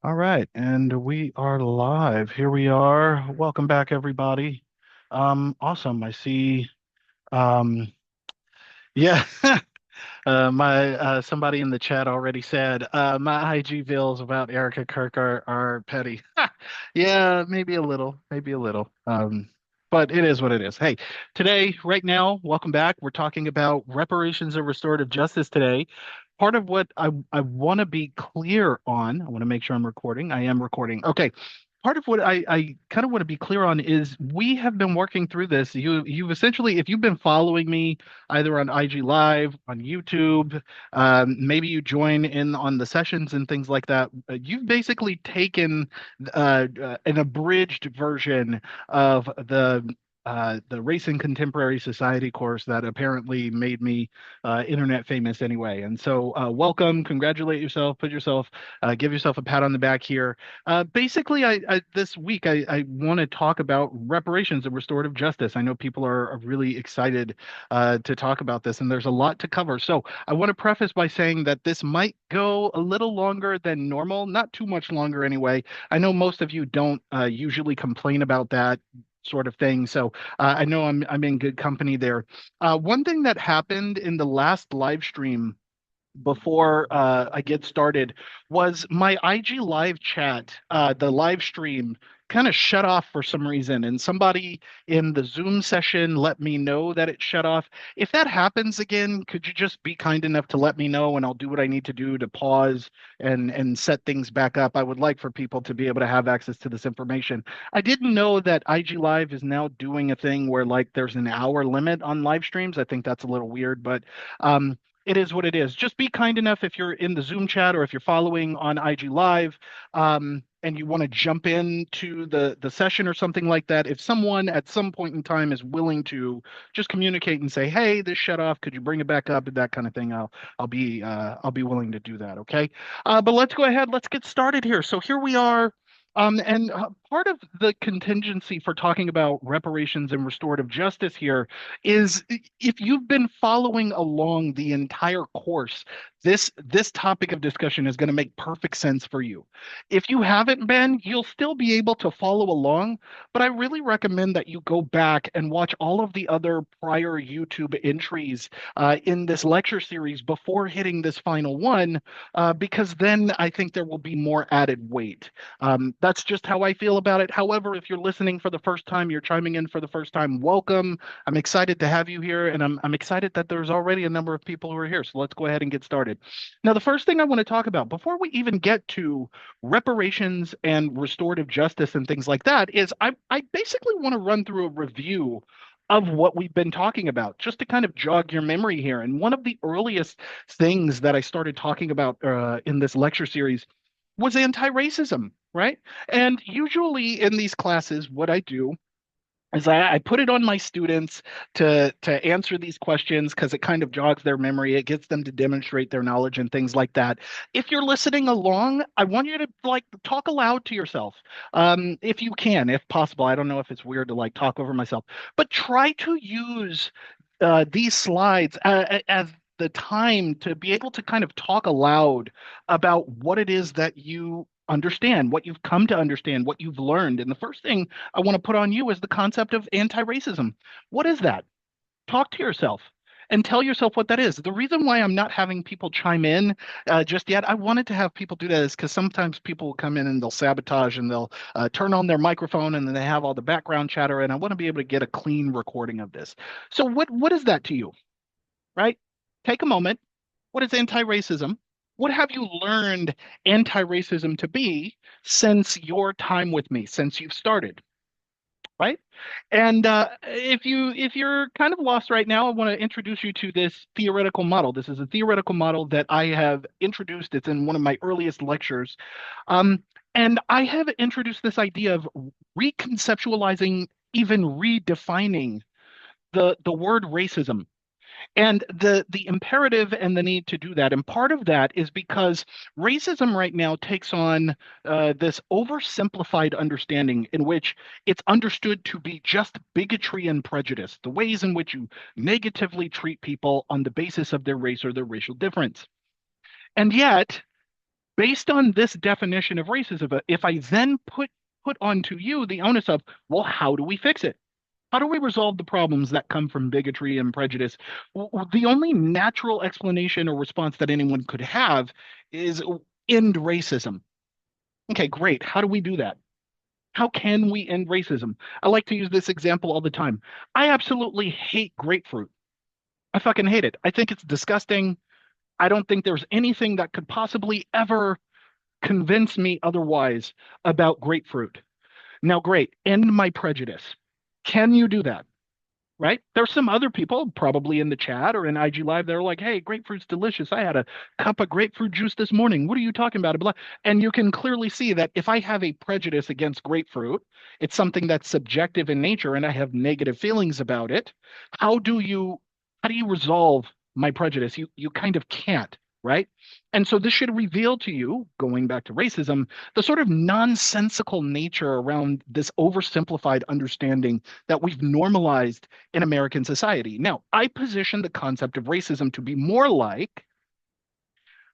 All right, and we are live. Here we are. Welcome back, everybody. Awesome. I see. Um, yeah, my somebody in the chat already said my IG bills about Erica Kirk are petty. Yeah, maybe a little, maybe a little. But it is what it is. Hey, today, right now, welcome back. We're talking about reparations and restorative justice today. Part of what I want to be clear on, I want to make sure I'm recording. I am recording. Okay. Part of what I kind of want to be clear on is we have been working through this. You've essentially, if you've been following me either on IG Live, on YouTube, maybe you join in on the sessions and things like that. You've basically taken an abridged version of the Race and Contemporary Society course that apparently made me internet famous anyway. And so, welcome, congratulate yourself, give yourself a pat on the back here. Basically, this week I want to talk about reparations and restorative justice. I know people are really excited to talk about this, and there's a lot to cover. So I want to preface by saying that this might go a little longer than normal, not too much longer anyway. I know most of you don't usually complain about that sort of thing. So I know I'm in good company there. One thing that happened in the last live stream before I get started was my IG live chat, the live stream kind of shut off for some reason, and somebody in the Zoom session let me know that it shut off. If that happens again, could you just be kind enough to let me know, and I'll do what I need to do to pause and set things back up. I would like for people to be able to have access to this information. I didn't know that IG Live is now doing a thing where like there's an hour limit on live streams. I think that's a little weird, but it is what it is. Just be kind enough if you're in the Zoom chat or if you're following on IG Live, and you want to jump into the session or something like that. If someone at some point in time is willing to just communicate and say, "Hey, this shut off. Could you bring it back up?" and that kind of thing, I'll be willing to do that. Okay. But let's go ahead. Let's get started here. So here we are. And part of the contingency for talking about reparations and restorative justice here is if you've been following along the entire course, this topic of discussion is going to make perfect sense for you. If you haven't been, you'll still be able to follow along, but I really recommend that you go back and watch all of the other prior YouTube entries in this lecture series before hitting this final one, because then I think there will be more added weight. That's just how I feel about it. However, if you're listening for the first time, you're chiming in for the first time, welcome. I'm excited to have you here, and I'm excited that there's already a number of people who are here. So let's go ahead and get started. Now, the first thing I want to talk about before we even get to reparations and restorative justice and things like that is I basically want to run through a review of what we've been talking about, just to kind of jog your memory here. And one of the earliest things that I started talking about in this lecture series was anti-racism, right? And usually in these classes, what I do is I put it on my students to answer these questions because it kind of jogs their memory. It gets them to demonstrate their knowledge and things like that. If you're listening along, I want you to like talk aloud to yourself, if you can, if possible. I don't know if it's weird to like talk over myself, but try to use these slides as the time to be able to kind of talk aloud about what it is that you understand, what you've come to understand, what you've learned. And the first thing I want to put on you is the concept of anti-racism. What is that? Talk to yourself and tell yourself what that is. The reason why I'm not having people chime in just yet, I wanted to have people do that is because sometimes people will come in and they'll sabotage and they'll turn on their microphone and then they have all the background chatter. And I want to be able to get a clean recording of this. So what is that to you, right? Take a moment. What is anti-racism? What have you learned anti-racism to be since your time with me, since you've started? Right? And if you're kind of lost right now, I want to introduce you to this theoretical model. This is a theoretical model that I have introduced. It's in one of my earliest lectures, and I have introduced this idea of reconceptualizing, even redefining the word racism and the imperative and the need to do that. And part of that is because racism right now takes on this oversimplified understanding in which it's understood to be just bigotry and prejudice, the ways in which you negatively treat people on the basis of their race or their racial difference. And yet Based on this definition of racism, if I then put onto you the onus of, well, how do we fix it? How do we resolve the problems that come from bigotry and prejudice? The only natural explanation or response that anyone could have is end racism. Okay, great. How do we do that? How can we end racism? I like to use this example all the time. I absolutely hate grapefruit. I fucking hate it. I think it's disgusting. I don't think there's anything that could possibly ever convince me otherwise about grapefruit. Now, great. End my prejudice. Can you do that? Right? There's some other people probably in the chat or in IG Live that are like, hey, grapefruit's delicious. I had a cup of grapefruit juice this morning. What are you talking about? Blah. And you can clearly see that if I have a prejudice against grapefruit, it's something that's subjective in nature and I have negative feelings about it. How do you how do you resolve my prejudice? You kind of can't, right? And so this should reveal to you, going back to racism, the sort of nonsensical nature around this oversimplified understanding that we've normalized in American society. Now, I position the concept of racism to be more like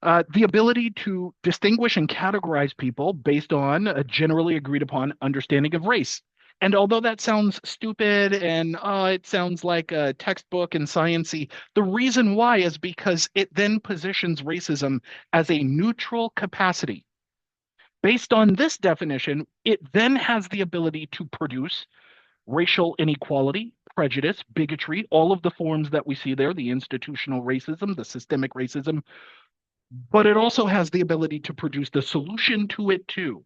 the ability to distinguish and categorize people based on a generally agreed upon understanding of race. And although that sounds stupid and it sounds like a textbook and sciency, the reason why is because it then positions racism as a neutral capacity. Based on this definition, it then has the ability to produce racial inequality, prejudice, bigotry, all of the forms that we see there, the institutional racism, the systemic racism, but it also has the ability to produce the solution to it too.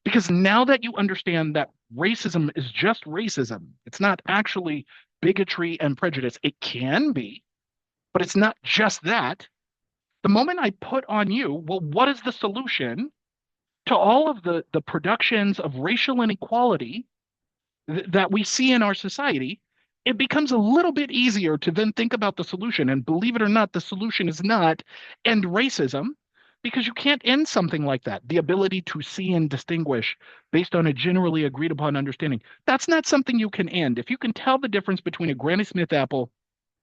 Because now that you understand that racism is just racism, it's not actually bigotry and prejudice. It can be, but it's not just that. The moment I put on you, well, what is the solution to all of the productions of racial inequality that we see in our society, it becomes a little bit easier to then think about the solution. And believe it or not, the solution is not end racism because you can't end something like that. The ability to see and distinguish based on a generally agreed upon understanding. That's not something you can end. If you can tell the difference between a Granny Smith apple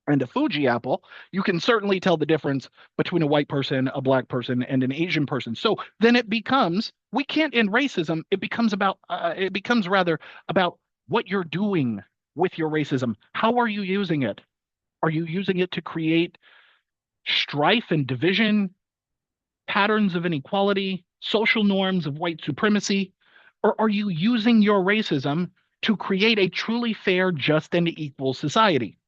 and a Fuji apple, you can certainly tell the difference between a white person, a black person, and an Asian person. So then it becomes we can't end racism. It becomes rather about what you're doing with your racism. How are you using it? Are you using it to create strife and division, patterns of inequality, social norms of white supremacy? Or are you using your racism to create a truly fair, just, and equal society?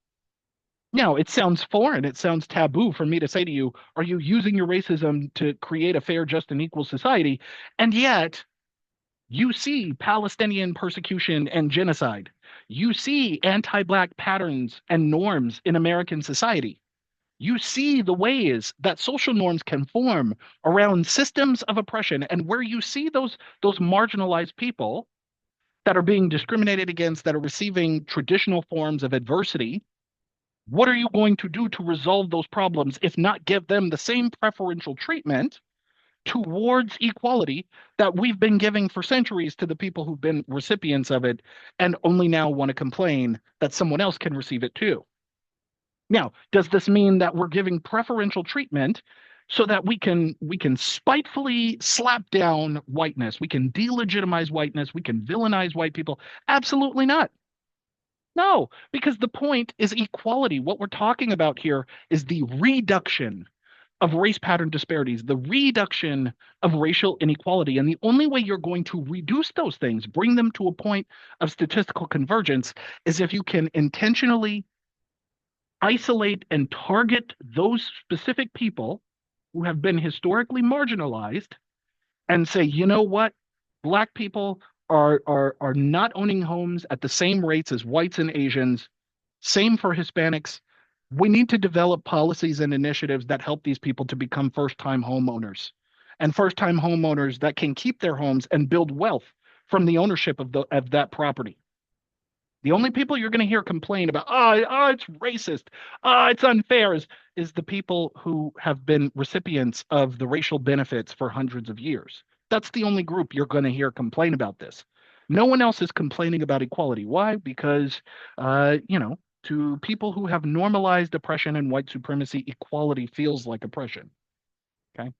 Now, it sounds foreign. It sounds taboo for me to say to you, are you using your racism to create a fair, just, and equal society? And yet, you see Palestinian persecution and genocide. You see anti Black patterns and norms in American society. You see the ways that social norms can form around systems of oppression and where you see those marginalized people that are being discriminated against, that are receiving traditional forms of adversity. What are you going to do to resolve those problems if not give them the same preferential treatment towards equality that we've been giving for centuries to the people who've been recipients of it and only now want to complain that someone else can receive it too? Now, does this mean that we're giving preferential treatment so that we can spitefully slap down whiteness, we can delegitimize whiteness, we can villainize white people? Absolutely not. No, because the point is equality. What we're talking about here is the reduction of race pattern disparities, the reduction of racial inequality. And the only way you're going to reduce those things, bring them to a point of statistical convergence, is if you can intentionally isolate and target those specific people who have been historically marginalized and say, you know what, Black people are not owning homes at the same rates as whites and Asians. Same for Hispanics. We need to develop policies and initiatives that help these people to become first-time homeowners and first-time homeowners that can keep their homes and build wealth from the ownership of that property. The only people you're going to hear complain about, it's racist, it's unfair, is the people who have been recipients of the racial benefits for hundreds of years. That's the only group you're going to hear complain about this. No one else is complaining about equality. Why? Because, to people who have normalized oppression and white supremacy, equality feels like oppression. Okay.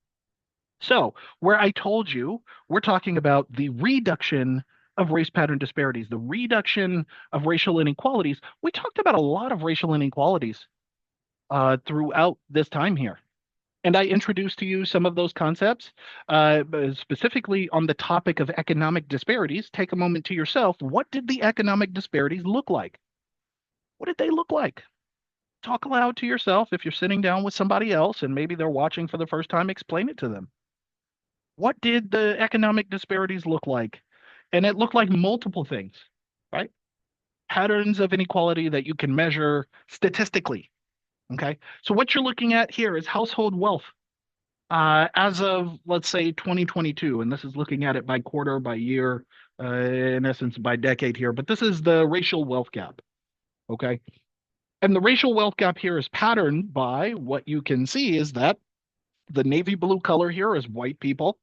So, where I told you, we're talking about the reduction of race pattern disparities, the reduction of racial inequalities. We talked about a lot of racial inequalities throughout this time here. And I introduced to you some of those concepts, specifically on the topic of economic disparities. Take a moment to yourself. What did the economic disparities look like? What did they look like? Talk aloud to yourself. If you're sitting down with somebody else and maybe they're watching for the first time, explain it to them. What did the economic disparities look like? And it looked like multiple things, right? Patterns of inequality that you can measure statistically. Okay. So what you're looking at here is household wealth as of, let's say, 2022. And this is looking at it by quarter, by year, in essence, by decade here. But this is the racial wealth gap. Okay. And the racial wealth gap here is patterned by what you can see is that the navy blue color here is white people.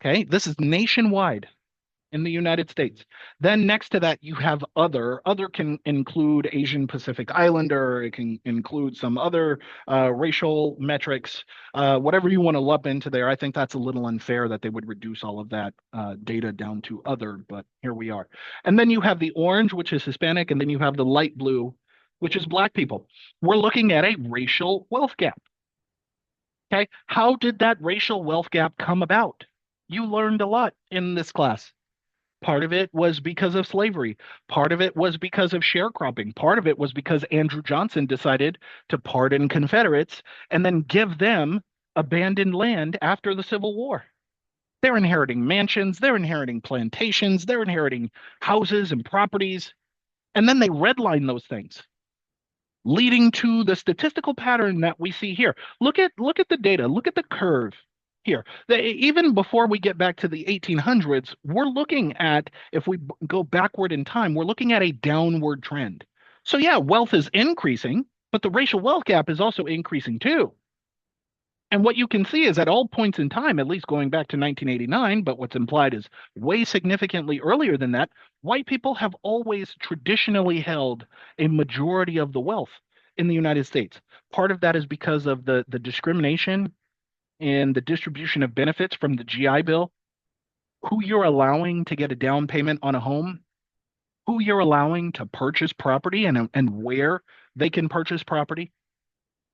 Okay. This is nationwide in the United States. Then next to that, you have other. Other can include Asian Pacific Islander. It can include some other racial metrics, whatever you want to lump into there. I think that's a little unfair that they would reduce all of that data down to other, but here we are. And then you have the orange, which is Hispanic, and then you have the light blue, which is Black people. We're looking at a racial wealth gap. Okay. How did that racial wealth gap come about? You learned a lot in this class. Part of it was because of slavery. Part of it was because of sharecropping. Part of it was because Andrew Johnson decided to pardon Confederates and then give them abandoned land after the Civil War. They're inheriting mansions, they're inheriting plantations, they're inheriting houses and properties, and then they redline those things, leading to the statistical pattern that we see here. Look at the data, look at the curve here. Even before we get back to the 1800s, we're looking at, if we go backward in time, we're looking at a downward trend. So yeah, wealth is increasing, but the racial wealth gap is also increasing too. And what you can see is at all points in time, at least going back to 1989, but what's implied is way significantly earlier than that, white people have always traditionally held a majority of the wealth in the United States. Part of that is because of the discrimination and the distribution of benefits from the GI Bill, who you're allowing to get a down payment on a home, who you're allowing to purchase property and where they can purchase property,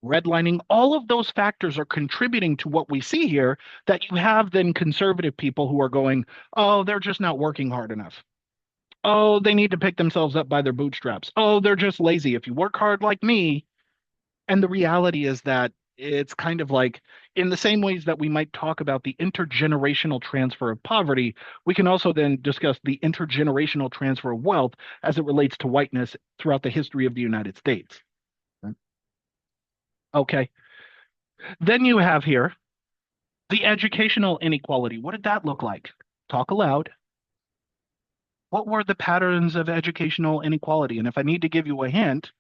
redlining, all of those factors are contributing to what we see here that you have then conservative people who are going, oh, they're just not working hard enough. Oh, they need to pick themselves up by their bootstraps. Oh, they're just lazy. If you work hard like me, and the reality is that it's kind of like in the same ways that we might talk about the intergenerational transfer of poverty, we can also then discuss the intergenerational transfer of wealth as it relates to whiteness throughout the history of the United States. Okay. Then you have here the educational inequality. What did that look like? Talk aloud. What were the patterns of educational inequality? And if I need to give you a hint,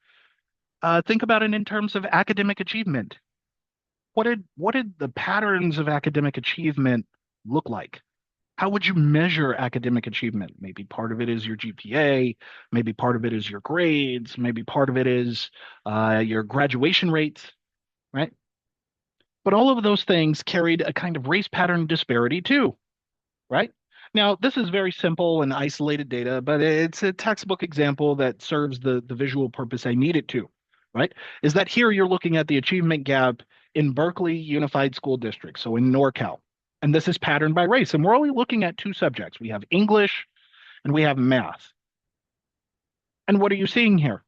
think about it in terms of academic achievement. What did the patterns of academic achievement look like? How would you measure academic achievement? Maybe part of it is your GPA, maybe part of it is your grades, maybe part of it is your graduation rates, right? But all of those things carried a kind of race pattern disparity too, right? Now, this is very simple and isolated data, but it's a textbook example that serves the visual purpose I need it to, right? Is that here you're looking at the achievement gap in Berkeley Unified School District, so in NorCal. And this is patterned by race. And we're only looking at two subjects. We have English and we have math. And what are you seeing here?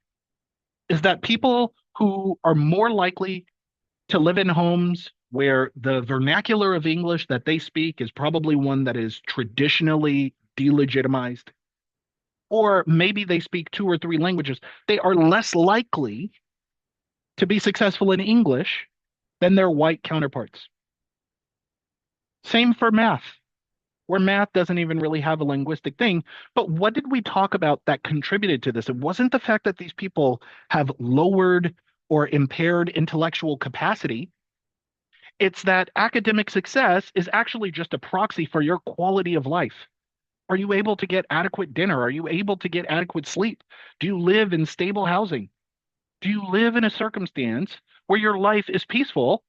Is that people who are more likely to live in homes where the vernacular of English that they speak is probably one that is traditionally delegitimized, or maybe they speak two or three languages, they are less likely to be successful in English than their white counterparts. Same for math, where math doesn't even really have a linguistic thing. But what did we talk about that contributed to this? It wasn't the fact that these people have lowered or impaired intellectual capacity. It's that academic success is actually just a proxy for your quality of life. Are you able to get adequate dinner? Are you able to get adequate sleep? Do you live in stable housing? Do you live in a circumstance where your life is peaceful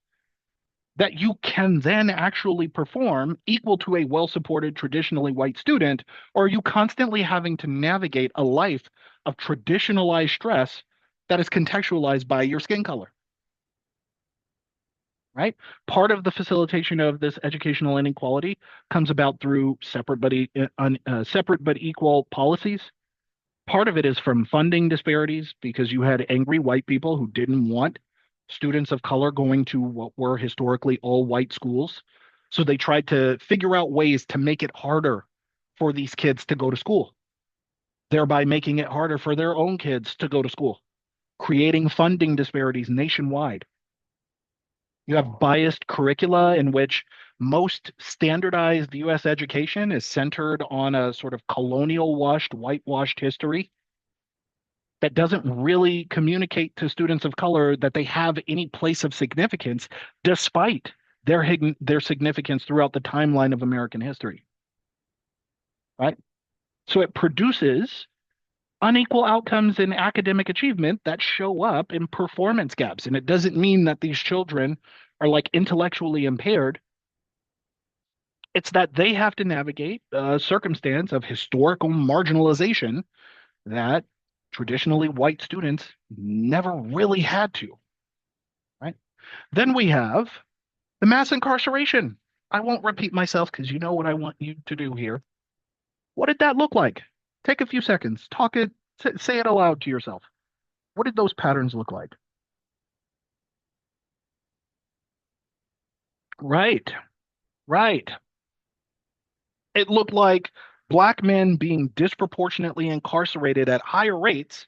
that you can then actually perform equal to a well-supported traditionally white student, or are you constantly having to navigate a life of traditionalized stress that is contextualized by your skin color, right? Part of the facilitation of this educational inequality comes about through separate but equal policies. Part of it is from funding disparities because you had angry white people who didn't want students of color going to what were historically all white schools. So they tried to figure out ways to make it harder for these kids to go to school, thereby making it harder for their own kids to go to school, creating funding disparities nationwide. You have biased curricula in which most standardized US education is centered on a sort of colonial washed, whitewashed history that doesn't really communicate to students of color that they have any place of significance despite their significance throughout the timeline of American history, right? So it produces unequal outcomes in academic achievement that show up in performance gaps. And it doesn't mean that these children are like intellectually impaired. It's that they have to navigate a circumstance of historical marginalization that traditionally white students never really had to, right? Then we have the mass incarceration. I won't repeat myself because you know what I want you to do here. What did that look like? Take a few seconds, talk it, say it aloud to yourself. What did those patterns look like? Right, right. It looked like black men being disproportionately incarcerated at higher rates,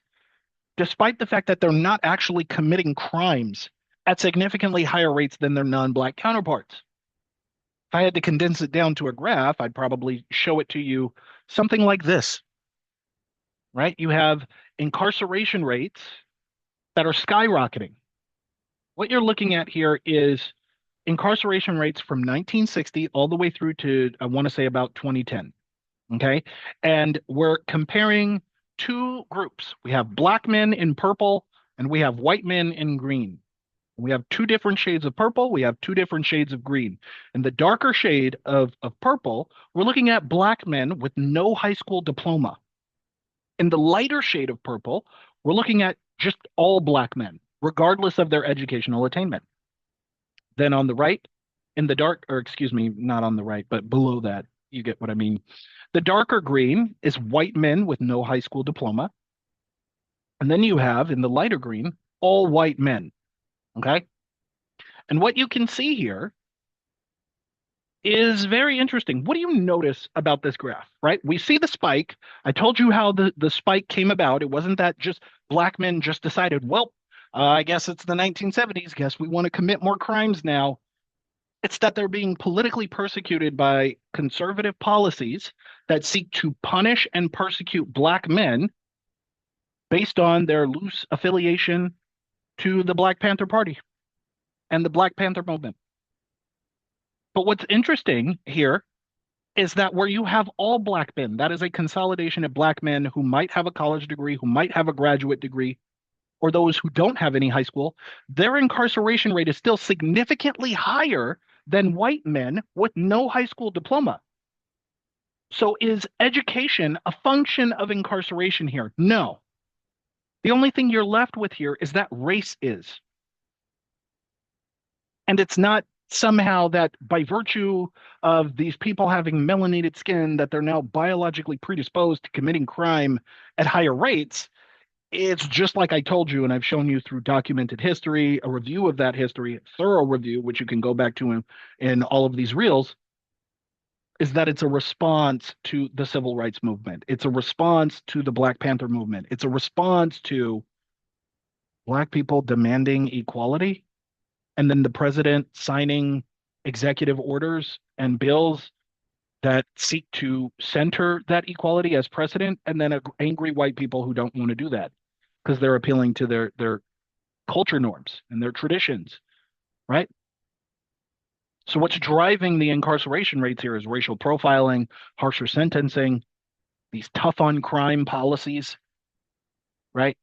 despite the fact that they're not actually committing crimes at significantly higher rates than their non-black counterparts. If I had to condense it down to a graph, I'd probably show it to you something like this, right? You have incarceration rates that are skyrocketing. What you're looking at here is incarceration rates from 1960 all the way through to, I want to say, about 2010. Okay. And we're comparing two groups. We have black men in purple and we have white men in green. We have two different shades of purple. We have two different shades of green. And the darker shade of purple, we're looking at black men with no high school diploma. In the lighter shade of purple, we're looking at just all black men, regardless of their educational attainment. Then on the right, in the dark, or excuse me, not on the right, but below that, you get what I mean. The darker green is white men with no high school diploma. And then you have in the lighter green, all white men. Okay. And what you can see here is very interesting. What do you notice about this graph, right? We see the spike. I told you how the spike came about. It wasn't that just black men just decided, well, I guess it's the 1970s. Guess we want to commit more crimes now. It's that they're being politically persecuted by conservative policies that seek to punish and persecute black men based on their loose affiliation to the Black Panther Party and the Black Panther movement. But what's interesting here is that where you have all black men, that is a consolidation of black men who might have a college degree, who might have a graduate degree, or those who don't have any high school, their incarceration rate is still significantly higher than white men with no high school diploma. So is education a function of incarceration here? No. The only thing you're left with here is that race is. And it's not somehow that by virtue of these people having melanated skin that they're now biologically predisposed to committing crime at higher rates. It's just like I told you, and I've shown you through documented history, a review of that history, a thorough review, which you can go back to in all of these reels, is that it's a response to the civil rights movement. It's a response to the Black Panther movement. It's a response to Black people demanding equality, and then the president signing executive orders and bills that seek to center that equality as precedent, and then angry white people who don't want to do that because they're appealing to their culture norms and their traditions, right? So what's driving the incarceration rates here is racial profiling, harsher sentencing, these tough on crime policies, right?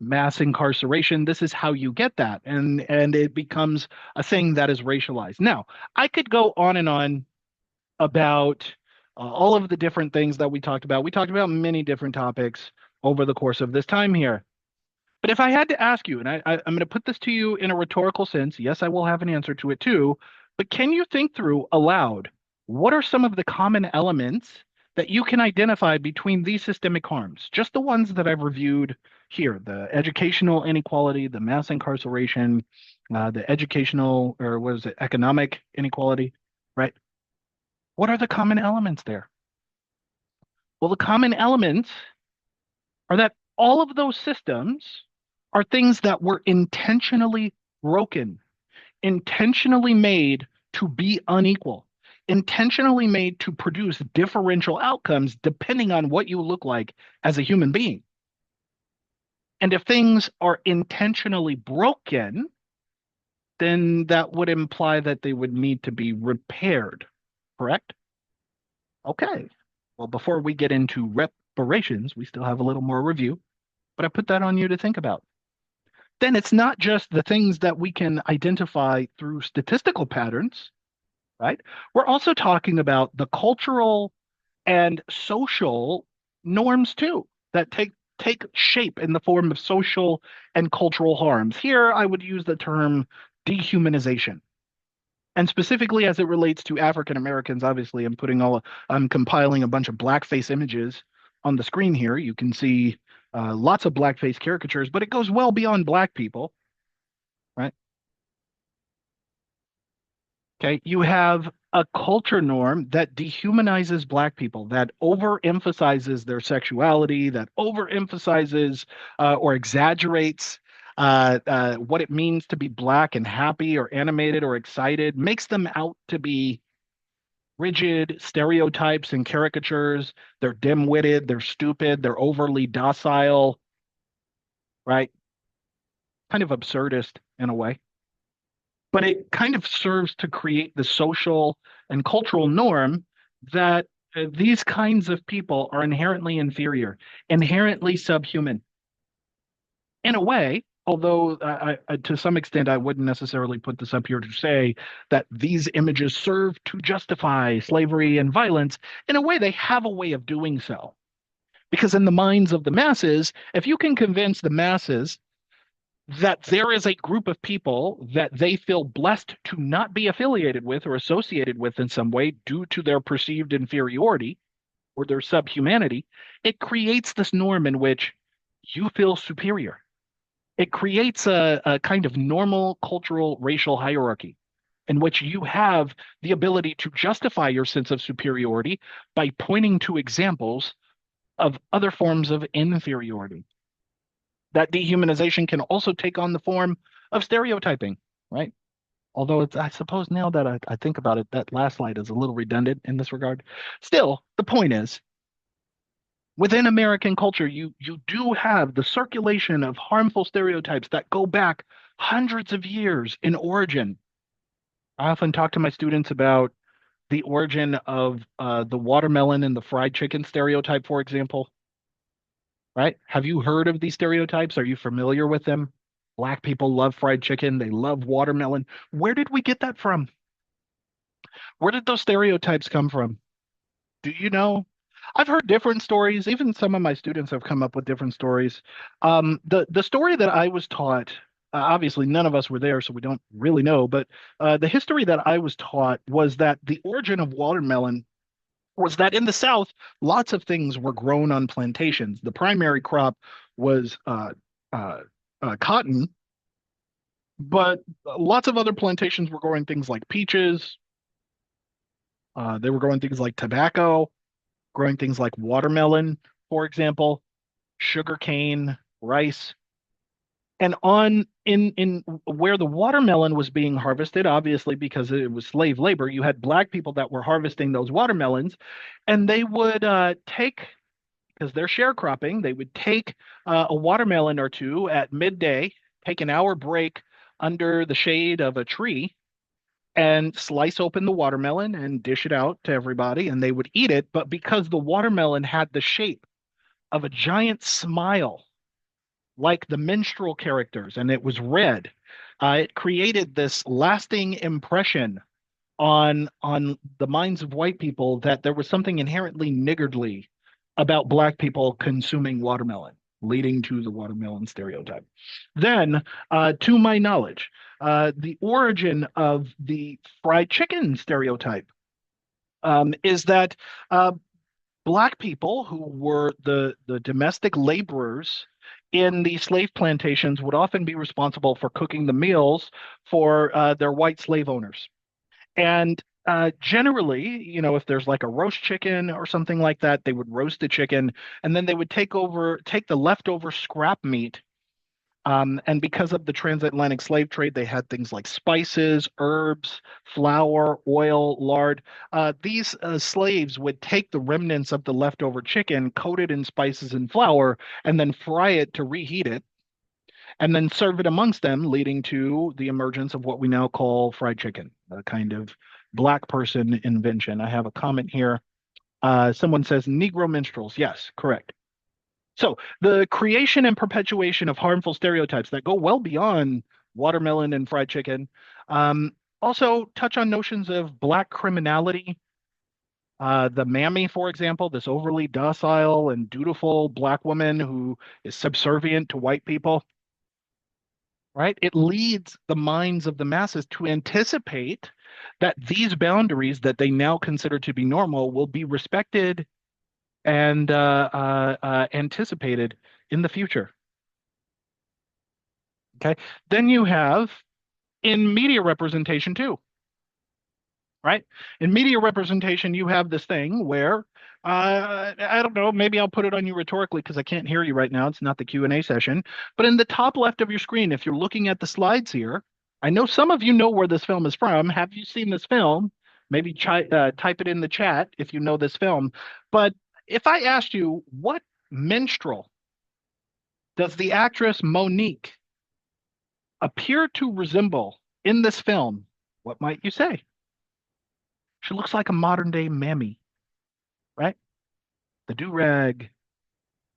mass incarceration. This is how you get that, and it becomes a thing that is racialized. Now, I could go on and on about all of the different things that we talked about. We talked about many different topics over the course of this time here. But if I had to ask you, and I'm going to put this to you in a rhetorical sense, yes, I will have an answer to it too, but can you think through aloud what are some of the common elements that you can identify between these systemic harms? Just the ones that I've reviewed here, the educational inequality, the mass incarceration, the educational, or what is it, economic inequality, right? What are the common elements there? Well, the common elements are that all of those systems are things that were intentionally broken, intentionally made to be unequal, intentionally made to produce differential outcomes depending on what you look like as a human being. And if things are intentionally broken, then that would imply that they would need to be repaired, correct? Okay. Well, before we get into reparations, we still have a little more review, but I put that on you to think about. Then it's not just the things that we can identify through statistical patterns, right? We're also talking about the cultural and social norms too that take shape in the form of social and cultural harms. Here, I would use the term dehumanization. And specifically as it relates to African Americans, obviously, I'm compiling a bunch of blackface images on the screen here. You can see lots of blackface caricatures, but it goes well beyond black people, right? Okay, you have a culture norm that dehumanizes black people, that overemphasizes their sexuality, that overemphasizes or exaggerates what it means to be black and happy or animated or excited, makes them out to be rigid stereotypes and caricatures. They're dim-witted, they're stupid, they're overly docile, right? Kind of absurdist in a way. But it kind of serves to create the social and cultural norm that these kinds of people are inherently inferior, inherently subhuman. In a way, although to some extent I wouldn't necessarily put this up here to say that these images serve to justify slavery and violence, in a way they have a way of doing so. Because in the minds of the masses, if you can convince the masses that there is a group of people that they feel blessed to not be affiliated with or associated with in some way due to their perceived inferiority or their subhumanity, it creates this norm in which you feel superior. It creates a kind of normal cultural racial hierarchy in which you have the ability to justify your sense of superiority by pointing to examples of other forms of inferiority. That dehumanization can also take on the form of stereotyping, right? Although it's, I suppose now that I think about it, that last slide is a little redundant in this regard. Still, the point is, within American culture, you do have the circulation of harmful stereotypes that go back hundreds of years in origin. I often talk to my students about the origin of the watermelon and the fried chicken stereotype, for example, right? Have you heard of these stereotypes? Are you familiar with them? Black people love fried chicken. They love watermelon. Where did we get that from? Where did those stereotypes come from? Do you know? I've heard different stories. Even some of my students have come up with different stories. The story that I was taught, obviously none of us were there, so we don't really know. But the history that I was taught was that the origin of watermelon was that in the South, lots of things were grown on plantations. The primary crop was uh, cotton, but lots of other plantations were growing things like peaches. They were growing things like tobacco, growing things like watermelon, for example, sugarcane, rice. And on in where the watermelon was being harvested, obviously because it was slave labor, you had black people that were harvesting those watermelons, and they would take because they're sharecropping, they would take a watermelon or two at midday, take an hour break under the shade of a tree, and slice open the watermelon and dish it out to everybody, and they would eat it. But because the watermelon had the shape of a giant smile, like the minstrel characters, and it was read, it created this lasting impression on the minds of white people that there was something inherently niggardly about black people consuming watermelon, leading to the watermelon stereotype. Then, to my knowledge, the origin of the fried chicken stereotype is that uh, black people who were the domestic laborers in the slave plantations would often be responsible for cooking the meals for their white slave owners. And generally, if there's like a roast chicken or something like that, they would roast the chicken and then they would take the leftover scrap meat. And because of the transatlantic slave trade, they had things like spices, herbs, flour, oil, lard. These slaves would take the remnants of the leftover chicken, coat it in spices and flour, and then fry it to reheat it, and then serve it amongst them, leading to the emergence of what we now call fried chicken, a kind of black person invention. I have a comment here. Someone says Negro minstrels. Yes, correct. So the creation and perpetuation of harmful stereotypes that go well beyond watermelon and fried chicken. Um, Also touch on notions of black criminality. The mammy, for example, this overly docile and dutiful black woman who is subservient to white people, right? It leads the minds of the masses to anticipate that these boundaries that they now consider to be normal will be respected and anticipated in the future. Okay. Then you have in media representation too, right? In media representation, you have this thing where I don't know, maybe I'll put it on you rhetorically because I can't hear you right now. It's not the Q&A session. But in the top left of your screen, if you're looking at the slides here, I know some of you know where this film is from. Have you seen this film? Maybe type it in the chat if you know this film. But if I asked you, what minstrel does the actress Monique appear to resemble in this film? What might you say? She looks like a modern day mammy, right? The do-rag,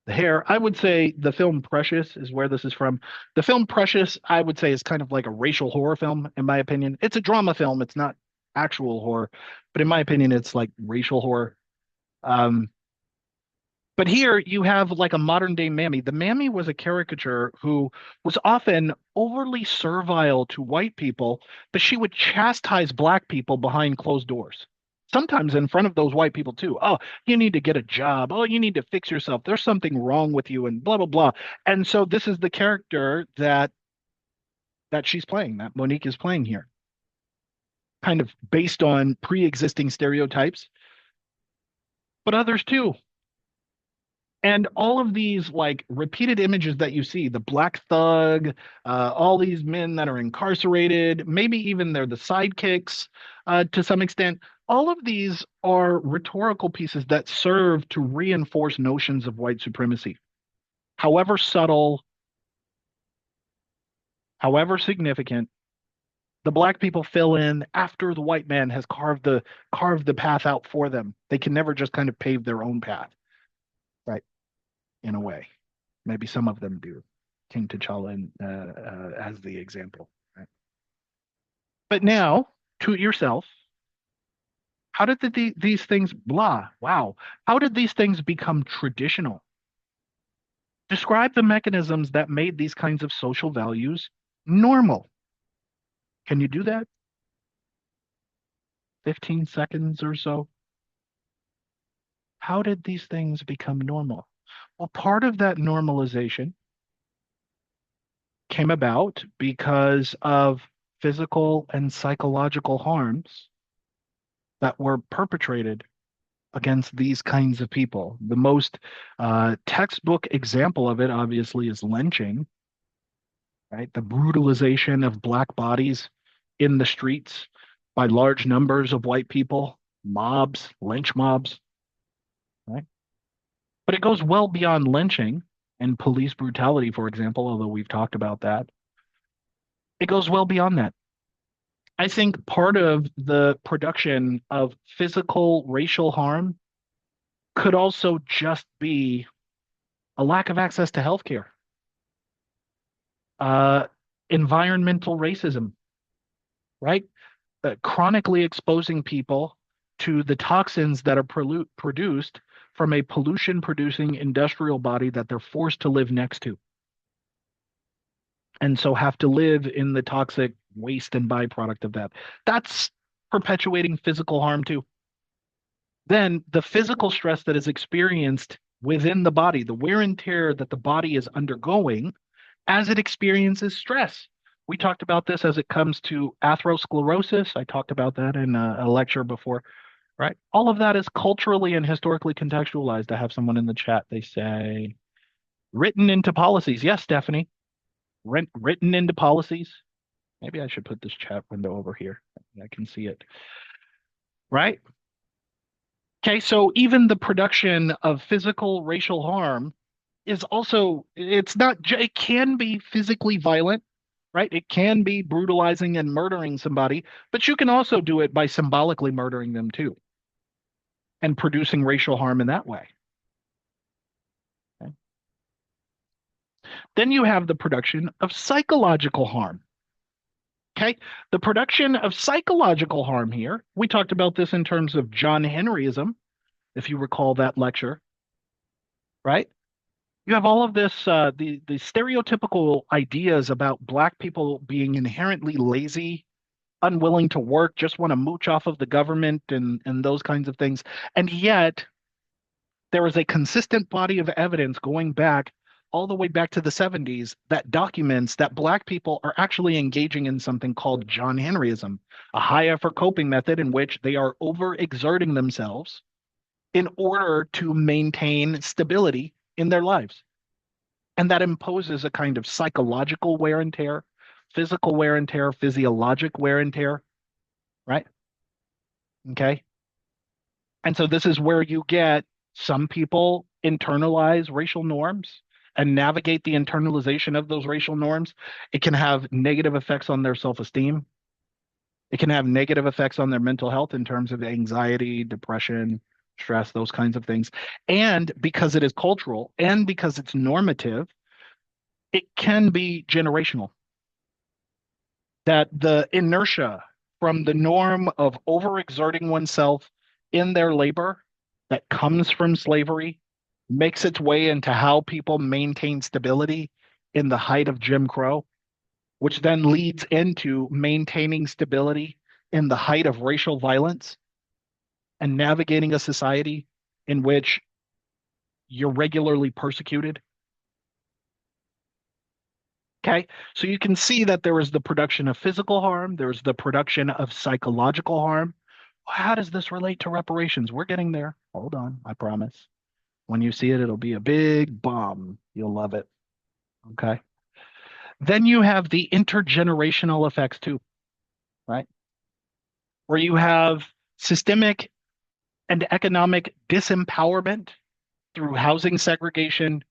the hair. I would say the film Precious is where this is from. The film Precious, I would say, is kind of like a racial horror film, in my opinion. It's a drama film. It's not actual horror, but in my opinion, it's like racial horror. Um, But here you have like a modern day mammy. The mammy was a caricature who was often overly servile to white people, but she would chastise black people behind closed doors. Sometimes in front of those white people too. Oh, you need to get a job. Oh, you need to fix yourself. There's something wrong with you, and blah blah blah. And so this is the character that she's playing, that Monique is playing here, kind of based on pre-existing stereotypes, but others too. And all of these like repeated images that you see, the black thug, all these men that are incarcerated, maybe even they're the sidekicks to some extent. All of these are rhetorical pieces that serve to reinforce notions of white supremacy, however subtle, however significant. The black people fill in after the white man has carved the path out for them. They can never just kind of pave their own path, right? In a way. Maybe some of them do. King T'Challa as the example. Right? But now, to yourself, how did these things, blah, wow, how did these things become traditional? Describe the mechanisms that made these kinds of social values normal. Can you do that? 15 seconds or so? How did these things become normal? Well, part of that normalization came about because of physical and psychological harms that were perpetrated against these kinds of people. The most textbook example of it, obviously, is lynching, right? The brutalization of black bodies in the streets by large numbers of white people, mobs, lynch mobs, right? But it goes well beyond lynching and police brutality, for example, although we've talked about that. It goes well beyond that. I think part of the production of physical racial harm could also just be a lack of access to healthcare. Uh, Environmental racism, right? Chronically exposing people to the toxins that are produced from a pollution producing industrial body that they're forced to live next to, and so have to live in the toxic waste and byproduct of that. That's perpetuating physical harm too. Then the physical stress that is experienced within the body, the wear and tear that the body is undergoing as it experiences stress. We talked about this as it comes to atherosclerosis. I talked about that in a lecture before, right? All of that is culturally and historically contextualized. I have someone in the chat. They say written into policies. Yes, Stephanie, written into policies. Maybe I should put this chat window over here. I can see it, right? Okay, so even the production of physical racial harm is also, it's not, it can be physically violent, right? It can be brutalizing and murdering somebody, but you can also do it by symbolically murdering them too and producing racial harm in that way. Okay? Then you have the production of psychological harm. Okay, the production of psychological harm here, we talked about this in terms of John Henryism, if you recall that lecture, right? You have all of this, the stereotypical ideas about Black people being inherently lazy, unwilling to work, just want to mooch off of the government and those kinds of things. And yet, there is a consistent body of evidence going back all the way back to the 70s that documents that Black people are actually engaging in something called John Henryism, a high effort coping method in which they are overexerting themselves in order to maintain stability in their lives. And that imposes a kind of psychological wear and tear, physical wear and tear, physiologic wear and tear, right? Okay. And so this is where you get some people internalize racial norms and navigate the internalization of those racial norms. It can have negative effects on their self-esteem. It can have negative effects on their mental health in terms of anxiety, depression, stress, those kinds of things. And because it is cultural and because it's normative, it can be generational. That the inertia from the norm of overexerting oneself in their labor that comes from slavery makes its way into how people maintain stability in the height of Jim Crow, which then leads into maintaining stability in the height of racial violence and navigating a society in which you're regularly persecuted. Okay, so you can see that there is the production of physical harm, there's the production of psychological harm. How does this relate to reparations? We're getting there. Hold on, I promise. When you see it, it'll be a big bomb. You'll love it. Okay. Then you have the intergenerational effects too, right? Where you have systemic and economic disempowerment through housing segregation,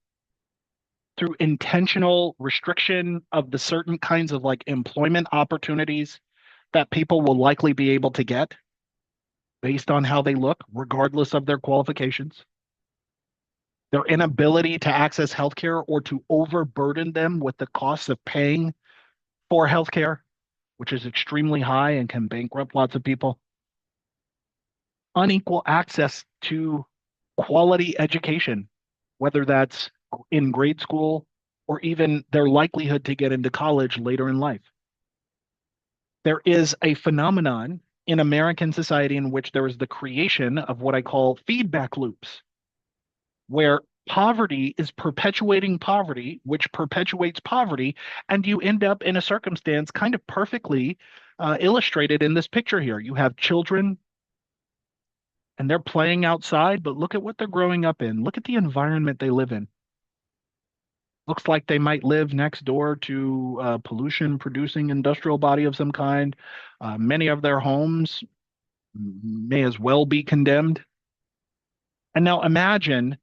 through intentional restriction of the certain kinds of like employment opportunities that people will likely be able to get based on how they look, regardless of their qualifications. Their inability to access healthcare or to overburden them with the costs of paying for healthcare, which is extremely high and can bankrupt lots of people. Unequal access to quality education, whether that's in grade school or even their likelihood to get into college later in life. There is a phenomenon in American society in which there is the creation of what I call feedback loops, where poverty is perpetuating poverty, which perpetuates poverty, and you end up in a circumstance kind of perfectly illustrated in this picture here. You have children and they're playing outside, but look at what they're growing up in. Look at the environment they live in. Looks like they might live next door to a pollution producing industrial body of some kind. Many of their homes may as well be condemned. And now imagine,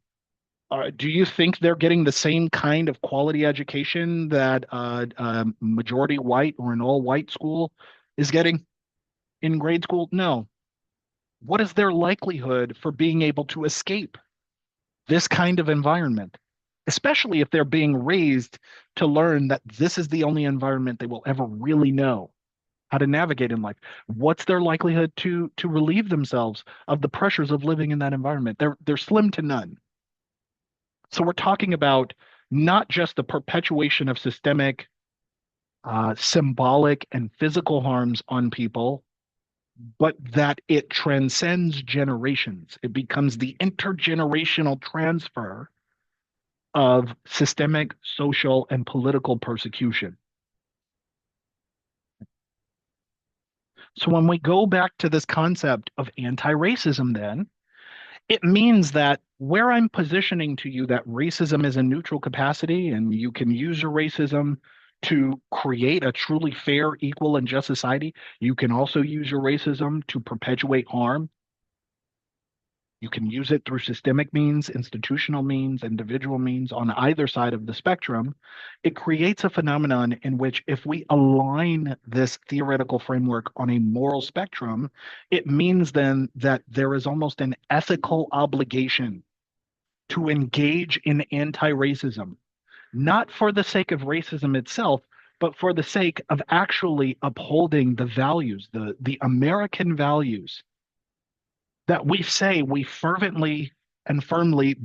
do you think they're getting the same kind of quality education that a majority white or an all white school is getting in grade school? No. What is their likelihood for being able to escape this kind of environment? especially if they're being raised to learn that this is the only environment they will ever really know how to navigate in life. What's their likelihood to relieve themselves of the pressures of living in that environment? They're slim to none. So we're talking about not just the perpetuation of systemic, symbolic, and physical harms on people, but that it transcends generations. It becomes the intergenerational transfer of systemic, social, and political persecution. So when we go back to this concept of anti-racism, then it means that where I'm positioning to you that racism is a neutral capacity and you can use your racism to create a truly fair, equal, and just society, you can also use your racism to perpetuate harm. You can use it through systemic means, institutional means, individual means on either side of the spectrum. It creates a phenomenon in which, if we align this theoretical framework on a moral spectrum, it means then that there is almost an ethical obligation to engage in anti-racism, not for the sake of racism itself, but for the sake of actually upholding the values, the American values that we say we fervently and firmly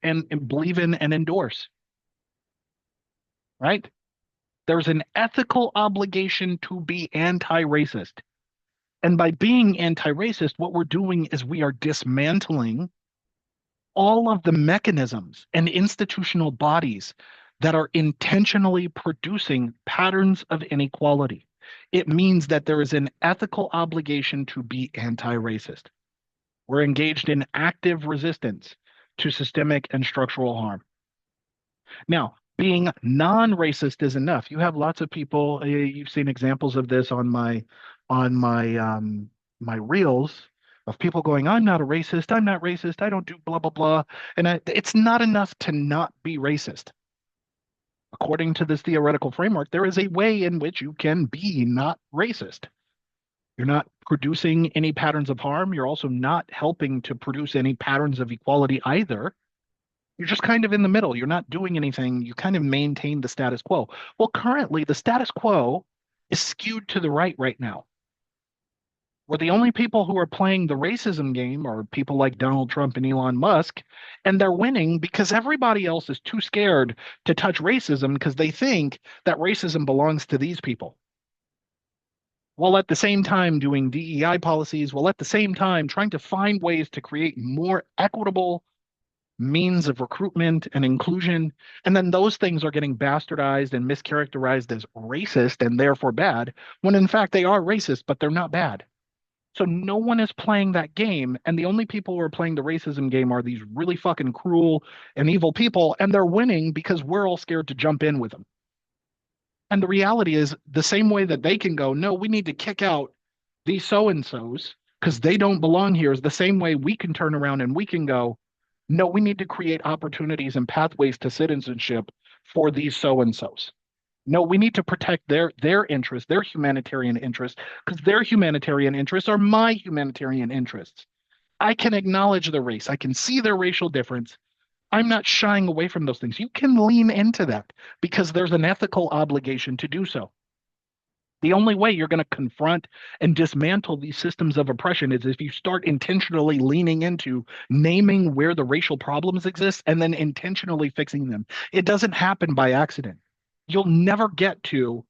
and believe in and endorse, right? There's an ethical obligation to be anti-racist. And by being anti-racist, what we're doing is we are dismantling all of the mechanisms and institutional bodies that are intentionally producing patterns of inequality. It means that there is an ethical obligation to be anti-racist. We're engaged in active resistance to systemic and structural harm. Now, being non-racist is enough. You have lots of people. You've seen examples of this on my reels of people going, "I'm not a racist. I'm not racist. I don't do blah blah blah." And it's not enough to not be racist. According to this theoretical framework, there is a way in which you can be not racist. You're not producing any patterns of harm. You're also not helping to produce any patterns of equality either. You're just kind of in the middle. You're not doing anything. You kind of maintain the status quo. Well, currently, the status quo is skewed to the right now. Where the only people who are playing the racism game are people like Donald Trump and Elon Musk, and they're winning because everybody else is too scared to touch racism because they think that racism belongs to these people, while at the same time doing DEI policies, while at the same time trying to find ways to create more equitable means of recruitment and inclusion. And then those things are getting bastardized and mischaracterized as racist and therefore bad, when in fact they are racist, but they're not bad. So no one is playing that game. And the only people who are playing the racism game are these really fucking cruel and evil people. And they're winning because we're all scared to jump in with them. And the reality is the same way that they can go, no, we need to kick out these so-and-sos because they don't belong here, is the same way we can turn around and we can go, no, we need to create opportunities and pathways to citizenship for these so-and-sos. No, we need to protect their interests, their humanitarian interests, because their humanitarian interests are my humanitarian interests. I can acknowledge the race. I can see their racial difference. I'm not shying away from those things. You can lean into that because there's an ethical obligation to do so. The only way you're going to confront and dismantle these systems of oppression is if you start intentionally leaning into naming where the racial problems exist and then intentionally fixing them. It doesn't happen by accident. You'll never get to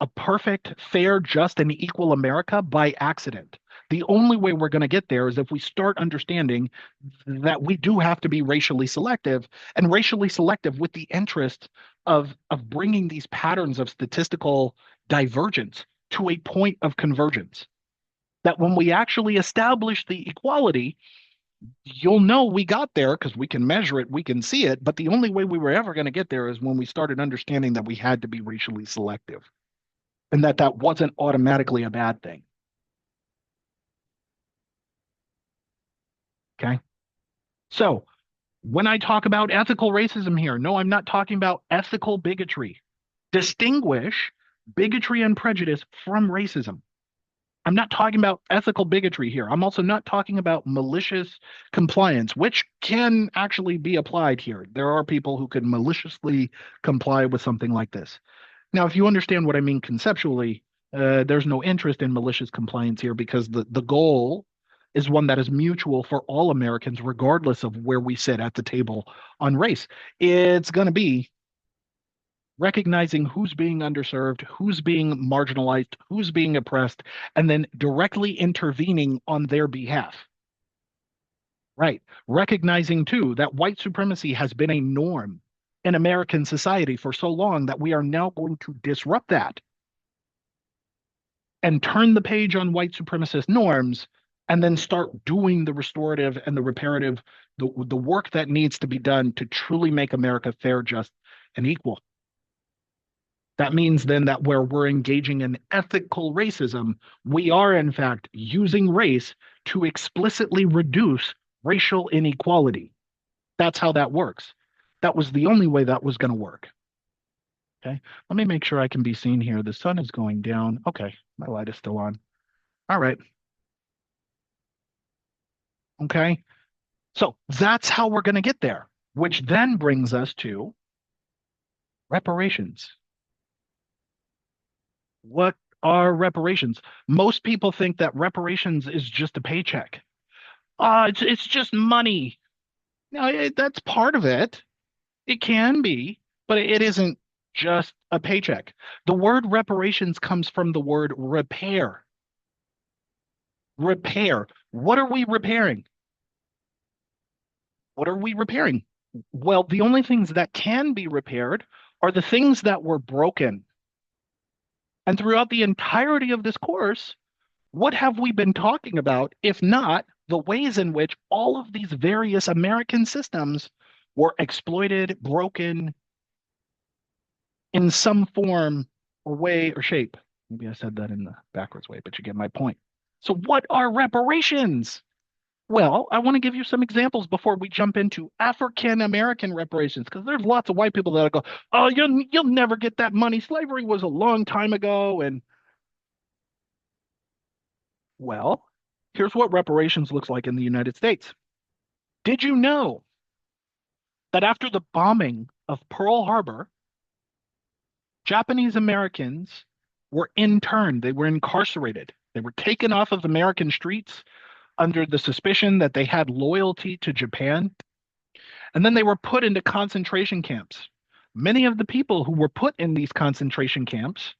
a perfect, fair, just, and equal America by accident. The only way we're going to get there is if we start understanding that we do have to be racially selective, and racially selective with the interest of bringing these patterns of statistical divergence to a point of convergence. That when we actually establish the equality, you'll know we got there because we can measure it, we can see it. But the only way we were ever going to get there is when we started understanding that we had to be racially selective and that that wasn't automatically a bad thing. Okay. So when I talk about ethical racism here, no, I'm not talking about ethical bigotry. Distinguish bigotry and prejudice from racism. I'm not talking about ethical bigotry here. I'm also not talking about malicious compliance, which can actually be applied here. There are people who could maliciously comply with something like this. Now, if you understand what I mean conceptually, there's no interest in malicious compliance here because the goal is one that is mutual for all Americans, regardless of where we sit at the table on race. It's going to be recognizing who's being underserved, who's being marginalized, who's being oppressed, and then directly intervening on their behalf. Right. Recognizing too that white supremacy has been a norm in American society for so long that we are now going to disrupt that and turn the page on white supremacist norms and then start doing the restorative and the reparative, the work that needs to be done to truly make America fair, just, and equal. That means then that where we're engaging in ethical racism, we are in fact using race to explicitly reduce racial inequality. That's how that works. That was the only way that was going to work. Okay. Let me make sure I can be seen here. The sun is going down. Okay. My light is still on. All right. Okay. So that's how we're going to get there, which then brings us to reparations. What are reparations? Most people think that reparations is just a paycheck. It's just money. No, that's part of it. It can be, but it isn't just a paycheck. The word reparations comes from the word repair. Repair. What are we repairing? What are we repairing? Well, the only things that can be repaired are the things that were broken. And throughout the entirety of this course, what have we been talking about, if not the ways in which all of these various American systems were exploited, broken in some form or way or shape? Maybe I said that in the backwards way, but you get my point. So, what are reparations? Well, I want to give you some examples before we jump into African American reparations, because there's lots of white people that go, "Oh, you'll never get that money. Slavery was a long time ago." And well, here's what reparations looks like in the United States. Did you know that after the bombing of Pearl Harbor, Japanese Americans were interned, they were incarcerated, they were taken off of American streets under the suspicion that they had loyalty to Japan, and then they were put into concentration camps. Many of the people who were put in these concentration camps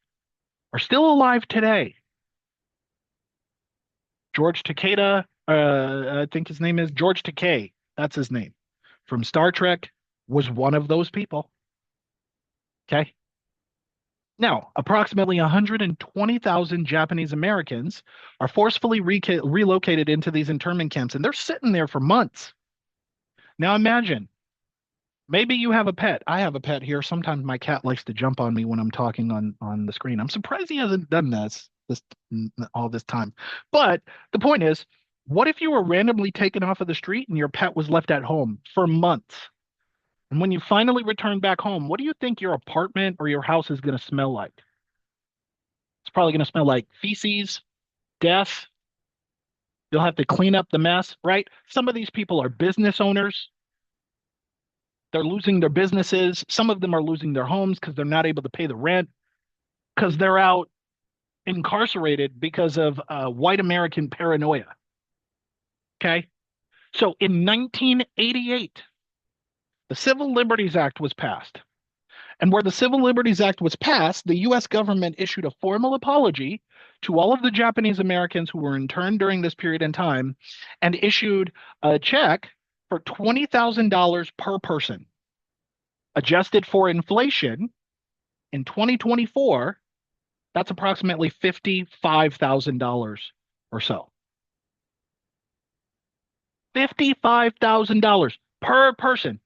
are still alive today. George Takeda, I think his name is George Takei, that's his name, from Star Trek, was one of those people. Okay. Now, approximately 120,000 Japanese Americans are forcefully relocated into these internment camps, and they're sitting there for months. Now, imagine maybe you have a pet. I have a pet here. Sometimes my cat likes to jump on me when I'm talking on the screen. I'm surprised he hasn't done this all this time. But the point is, what if you were randomly taken off of the street and your pet was left at home for months? And when you finally return back home, what do you think your apartment or your house is going to smell like? It's probably going to smell like feces, death. You'll have to clean up the mess, right? Some of these people are business owners. They're losing their businesses. Some of them are losing their homes because they're not able to pay the rent because they're out incarcerated because of white American paranoia. Okay. So in 1988, the Civil Liberties Act was passed. And where the Civil Liberties Act was passed, the US government issued a formal apology to all of the Japanese Americans who were interned during this period in time and issued a check for $20,000 per person. Adjusted for inflation in 2024, that's approximately $55,000 or so. $55,000 per person.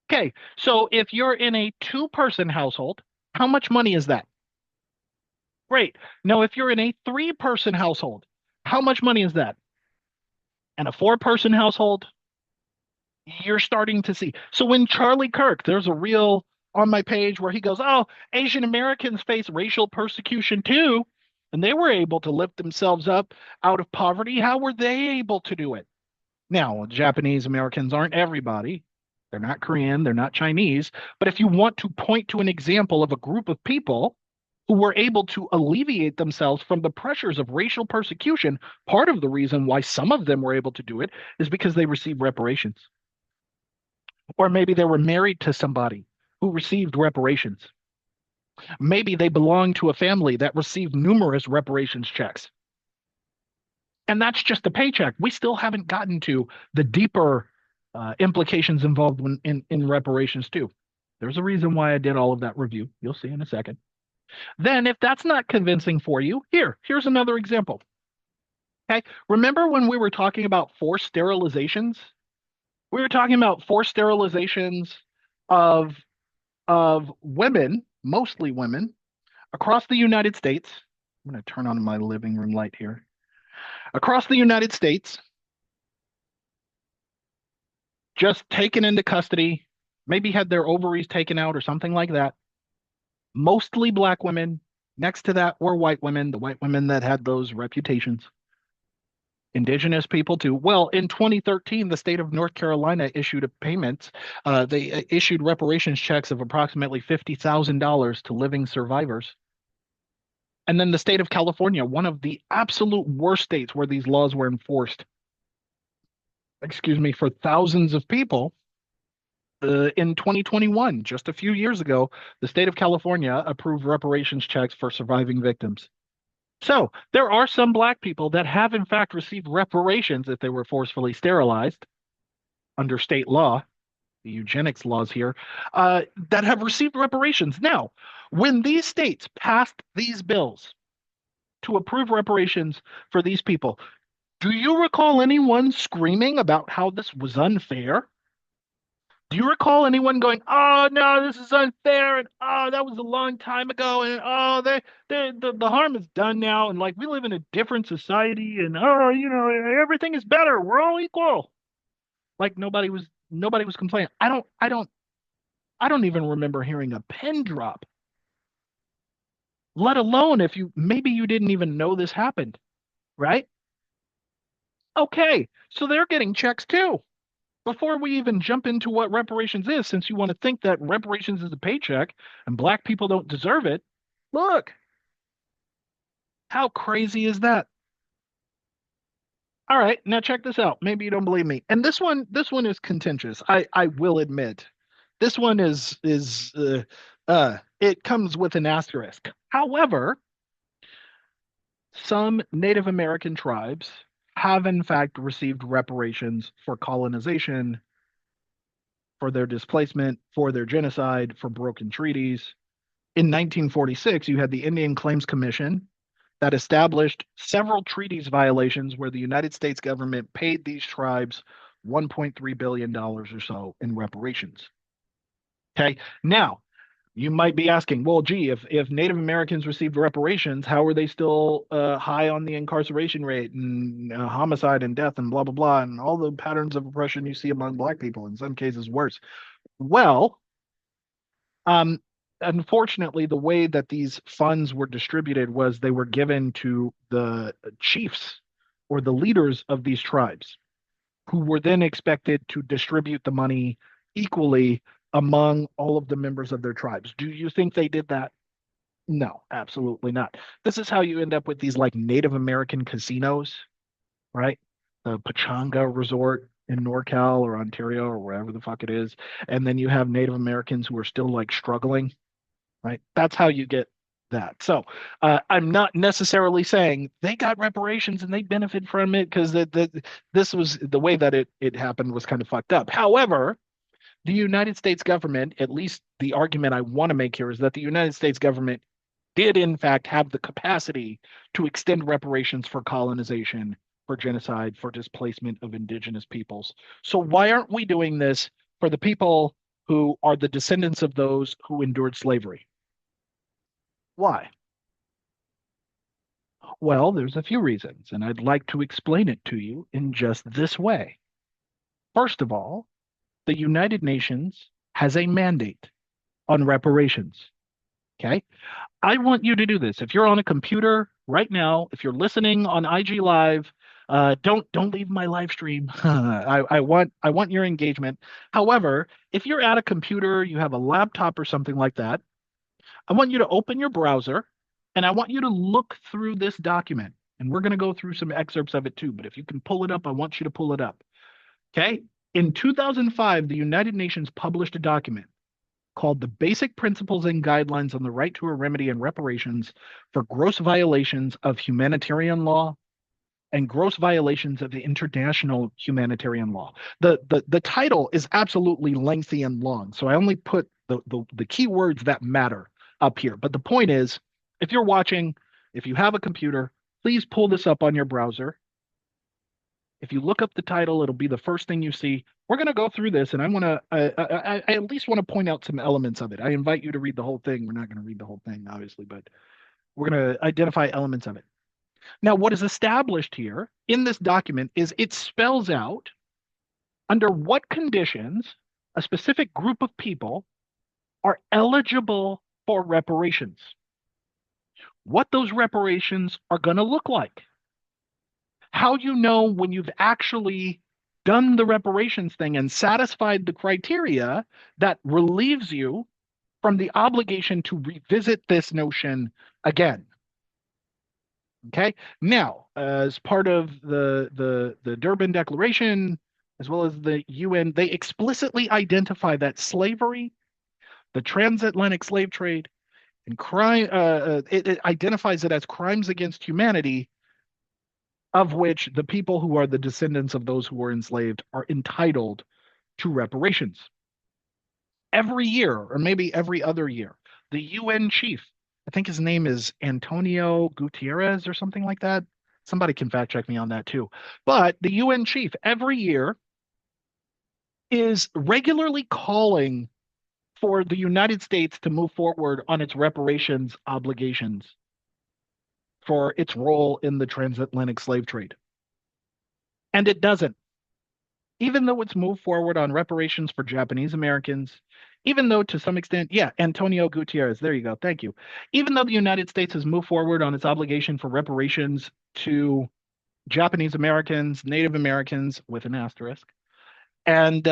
Okay, so if you're in a two-person household, how much money is that? Great. Now, if you're in a three-person household, how much money is that? And a four-person household, you're starting to see. So when Charlie Kirk, there's a reel on my page where he goes, "Oh, Asian Americans face racial persecution too." and they were able to lift themselves up out of poverty. How were they able to do it? Now, Japanese Americans aren't everybody. They're not Korean, they're not Chinese. But if you want to point to an example of a group of people who were able to alleviate themselves from the pressures of racial persecution, part of the reason why some of them were able to do it is because they received reparations. Or maybe they were married to somebody who received reparations. Maybe they belonged to a family that received numerous reparations checks. And that's just a paycheck. We still haven't gotten to the deeper implications involved in reparations, too. There's a reason why I did all of that review. You'll see in a second. Then, if that's not convincing for you, here's another example. Okay. Remember when we were talking about forced sterilizations? We were talking about forced sterilizations of women, mostly women, across the United States. I'm going to turn on my living room light here. Across the United States, just taken into custody, maybe had their ovaries taken out or something like that. Mostly black women. Next to that were white women, the white women that had those reputations. Indigenous people too. Well, in 2013, the state of North Carolina issued a payment. They issued reparations checks of approximately $50,000 to living survivors. And then the state of California, one of the absolute worst states where these laws were enforced, excuse me, for thousands of people, in 2021, just a few years ago, the state of California approved reparations checks for surviving victims. So there are some black people that have, in fact, received reparations if they were forcefully sterilized under state law, the eugenics laws here, that have received reparations. Now, when these states passed these bills to approve reparations for these people, do you recall anyone screaming about how this was unfair? Do you recall anyone going, "Oh no, this is unfair," and "Oh, that was a long time ago," and "Oh, the harm is done now," and like we live in a different society, and "Oh, everything is better. We're all equal." Like nobody was complaining. I don't even remember hearing a pin drop. Let alone if you maybe you didn't even know this happened, right? Okay, so they're getting checks too. Before we even jump into what reparations is, since you want to think that reparations is a paycheck and black people don't deserve it, look, how crazy is that? All right, now check this out. Maybe you don't believe me. And this one is contentious. I will admit. This one is it comes with an asterisk. However, some Native American tribes have in fact received reparations for colonization, for their displacement, for their genocide, for broken treaties. In 1946, you had the Indian Claims Commission that established several treaties violations where the United States government paid these tribes $1.3 billion or so in reparations. Okay. Now, you might be asking, well, gee, if Native Americans received reparations, how are they still high on the incarceration rate and homicide and death and blah, blah, blah, and all the patterns of oppression you see among Black people, in some cases worse? Well, um, unfortunately, the way that these funds were distributed was they were given to the chiefs or the leaders of these tribes, who were then expected to distribute the money equally among all of the members of their tribes. Do you think they did that? No, absolutely not. This is how you end up with these like Native American casinos, right? The Pachanga Resort in NorCal or Ontario or wherever the fuck it is. And then you have Native Americans who are still like struggling, right? That's how you get that. So I'm not necessarily saying they got reparations and they benefit from it because this was the way that it happened was kind of fucked up. However, the United States government, at least the argument I want to make here is that the United States government did in fact have the capacity to extend reparations for colonization, for genocide, for displacement of indigenous peoples. So why aren't we doing this for the people who are the descendants of those who endured slavery? Why? Well, there's a few reasons, and I'd like to explain it to you in just this way. First of all, the United Nations has a mandate on reparations. Okay. I want you to do this. If you're on a computer, right now, if you're listening on IG Live, don't leave my live stream. I want your engagement. However, if you're at a computer, you have a laptop or something like that, I want you to open your browser and I want you to look through this document. And we're going to go through some excerpts of it too. But if you can pull it up, I want you to pull it up. Okay. In 2005, the United Nations published a document called the Basic Principles and Guidelines on the Right to a Remedy and Reparations for Gross Violations of Humanitarian Law and Gross Violations of the International Humanitarian Law. The title is absolutely lengthy and long, so I only put the key words that matter up here. But the point is, if you're watching, if you have a computer, please pull this up on your browser. If you look up the title, it'll be the first thing you see. We're going to go through this, and I at least want to point out some elements of it. I invite you to read the whole thing. We're not going to read the whole thing, obviously, but we're going to identify elements of it. Now, what is established here in this document is it spells out under what conditions a specific group of people are eligible for reparations, what those reparations are going to look like, how you know when you've actually done the reparations thing and satisfied the criteria that relieves you from the obligation to revisit this notion again. Okay. Now, as part of the Durban Declaration, as well as the UN, they explicitly identify that slavery, the transatlantic slave trade, and crime. It identifies it as crimes against humanity, of which the people who are the descendants of those who were enslaved are entitled to reparations. Every year, or maybe every other year, the UN chief, I think his name is Antonio Gutierrez or something like that. Somebody can fact check me on that too. But the UN chief every year is regularly calling for the United States to move forward on its reparations obligations for its role in the transatlantic slave trade. And it doesn't. Even though it's moved forward on reparations for Japanese Americans, even though to some extent, yeah, Antonio Gutierrez, there you go, thank you. Even though the United States has moved forward on its obligation for reparations to Japanese Americans, Native Americans, with an asterisk, and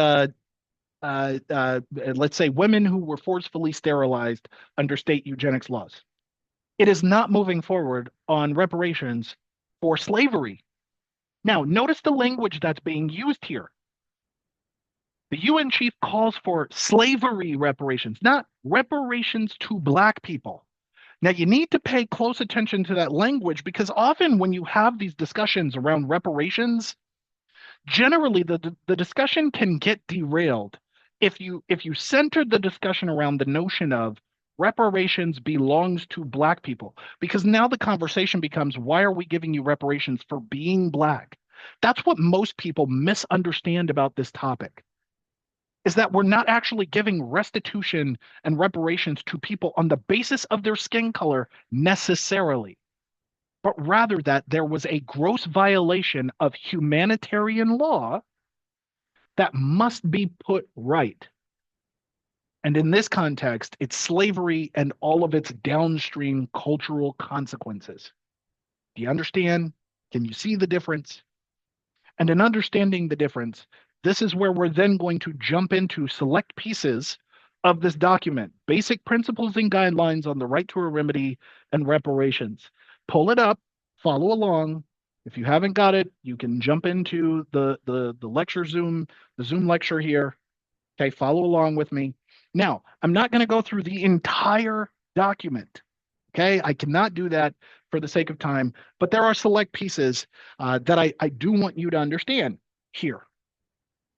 let's say women who were forcefully sterilized under state eugenics laws, it is not moving forward on reparations for slavery. Now, notice the language that's being used here. The UN chief calls for slavery reparations, not reparations to Black people. Now, you need to pay close attention to that language because often when you have these discussions around reparations, generally the discussion can get derailed if you center the discussion around the notion of reparations belongs to Black people, because now the conversation becomes, why are we giving you reparations for being Black? That's what most people misunderstand about this topic, is that we're not actually giving restitution and reparations to people on the basis of their skin color necessarily, but rather that there was a gross violation of humanitarian law that must be put right. And in this context, it's slavery and all of its downstream cultural consequences. Do you understand? Can you see the difference? And in understanding the difference, this is where we're then going to jump into select pieces of this document, basic principles and guidelines on the right to a remedy and reparations. Pull it up, follow along. If you haven't got it, you can jump into the lecture Zoom, the Zoom lecture here. Okay, follow along with me. Now, I'm not going to go through the entire document. Okay, I cannot do that for the sake of time, but there are select pieces that I do want you to understand here.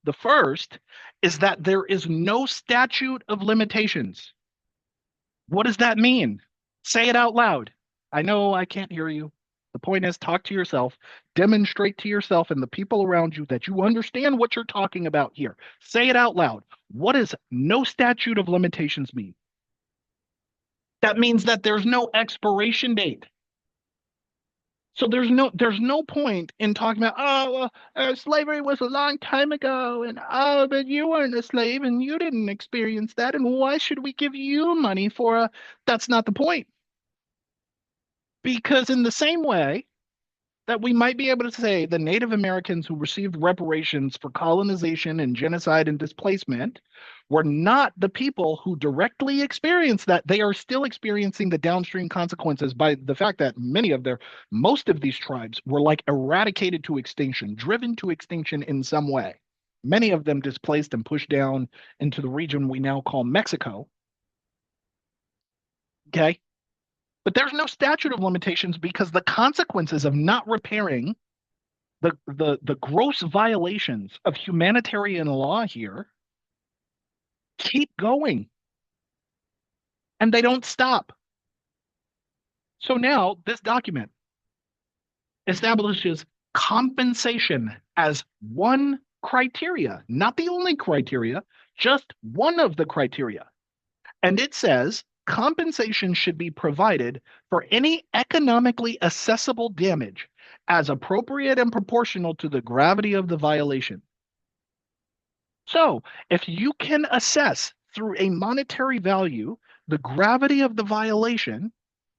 The first is that there is no statute of limitations. What does that mean? Say it out loud. I know I can't hear you. The point is, talk to yourself, demonstrate to yourself and the people around you that you understand what you're talking about here. Say it out loud. What does no statute of limitations mean? That means that there's no expiration date. So there's no point in talking about, slavery was a long time ago, and oh, but you weren't a slave and you didn't experience that, and why should we give you money for a? That's not the point. Because in the same way that we might be able to say the Native Americans who received reparations for colonization and genocide and displacement were not the people who directly experienced that. They are still experiencing the downstream consequences by the fact that most of these tribes were like eradicated to extinction, driven to extinction in some way. Many of them displaced and pushed down into the region we now call Mexico. Okay. But there's no statute of limitations because the consequences of not repairing the gross violations of humanitarian law here keep going and they don't stop. So now this document establishes compensation as one criteria, not the only criteria, just one of the criteria. And it says compensation should be provided for any economically accessible damage as appropriate and proportional to the gravity of the violation. So, if you can assess through a monetary value the gravity of the violation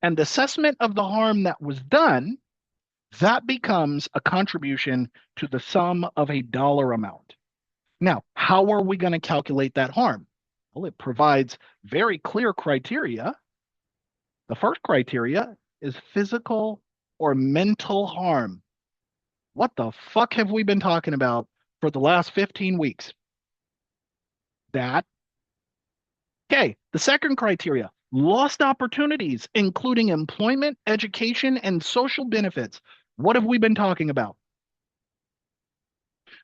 and assessment of the harm that was done, that becomes a contribution to the sum of a dollar amount. Now, how are we going to calculate that harm? Well, it provides very clear criteria. The first criteria is physical or mental harm. What the fuck have we been talking about for the last 15 weeks? That. Okay, the second criteria, lost opportunities, including employment, education, and social benefits. What have we been talking about?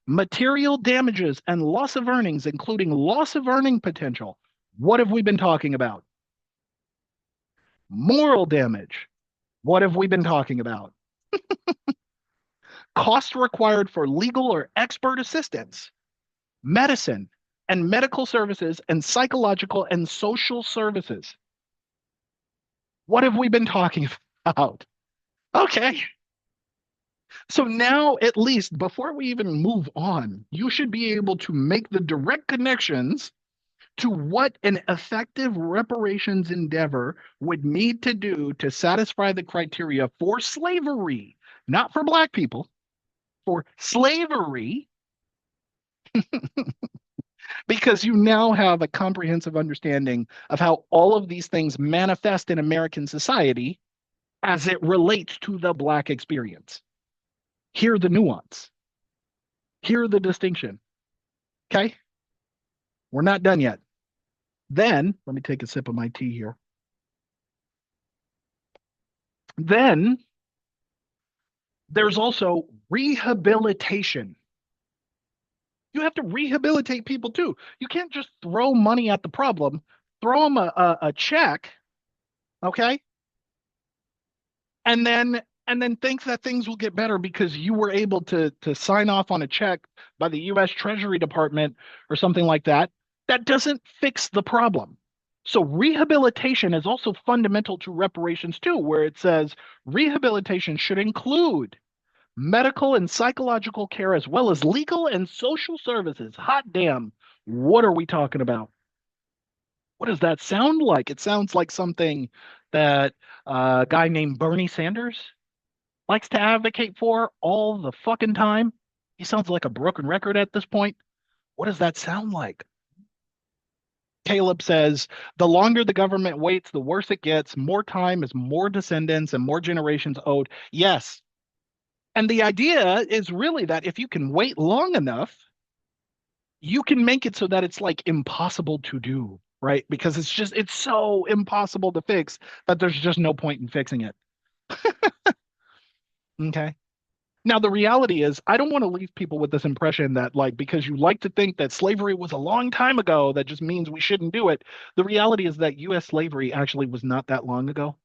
Material damages and loss of earnings, including loss of earning potential. What have we been talking about? Moral damage. What have we been talking about? Costs required for legal or expert assistance, medicine and medical services, and psychological and social services. What have we been talking about? Okay. So now, at least before we even move on, you should be able to make the direct connections to what an effective reparations endeavor would need to do to satisfy the criteria for slavery, not for Black people, for slavery, because you now have a comprehensive understanding of how all of these things manifest in American society as it relates to the Black experience. Hear the nuance, hear the distinction. Okay, we're not done yet. Then, let me take a sip of my tea here. Then there's also rehabilitation. You have to rehabilitate people too. You can't just throw money at the problem, throw them a check, okay? And then think that things will get better because you were able to sign off on a check by the US Treasury Department or something like that. That doesn't fix the problem. So rehabilitation is also fundamental to reparations too, where it says rehabilitation should include medical and psychological care as well as legal and social services. Hot damn. What are we talking about? What does that sound like? It sounds like something that a guy named Bernie Sanders likes to advocate for all the fucking time. He sounds like a broken record at this point. What does that sound like? Caleb says the longer the government waits, the worse it gets. More time is more descendants and more generations owed. Yes. And the idea is really that if you can wait long enough, you can make it so that it's like impossible to do, right? Because it's so impossible to fix that there's just no point in fixing it. Okay. Now, the reality is, I don't want to leave people with this impression that, like, because you like to think that slavery was a long time ago, that just means we shouldn't do it. The reality is that US slavery actually was not that long ago.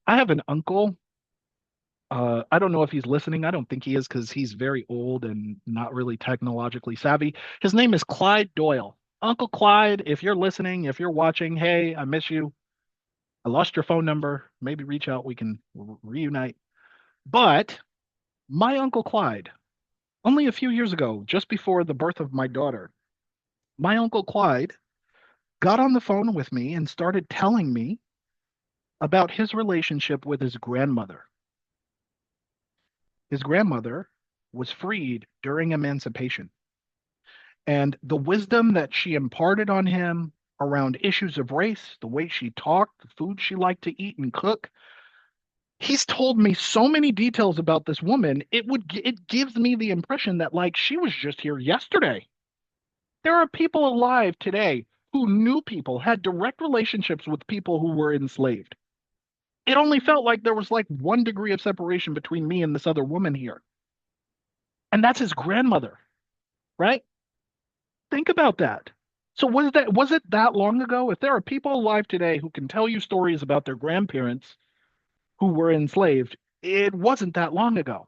I have an uncle. I don't know if he's listening. I don't think he is because he's very old and not really technologically savvy. His name is Clyde Doyle. Uncle Clyde, if you're listening, if you're watching, hey, I miss you. I lost your phone number. Maybe reach out. We can reunite. But my Uncle Clyde, only a few years ago, just before the birth of my daughter, my Uncle Clyde got on the phone with me and started telling me about his relationship with his grandmother. His grandmother was freed during emancipation, and the wisdom that she imparted on him around issues of race, the way she talked, the food she liked to eat and cook. He's told me so many details about this woman. It gives me the impression that like she was just here yesterday. There are people alive today who knew people, had direct relationships with people who were enslaved. It only felt like there was like 1 degree of separation between me and this other woman here. And that's his grandmother, right? Think about that. So was it that long ago? If there are people alive today who can tell you stories about their grandparents who were enslaved, it wasn't that long ago.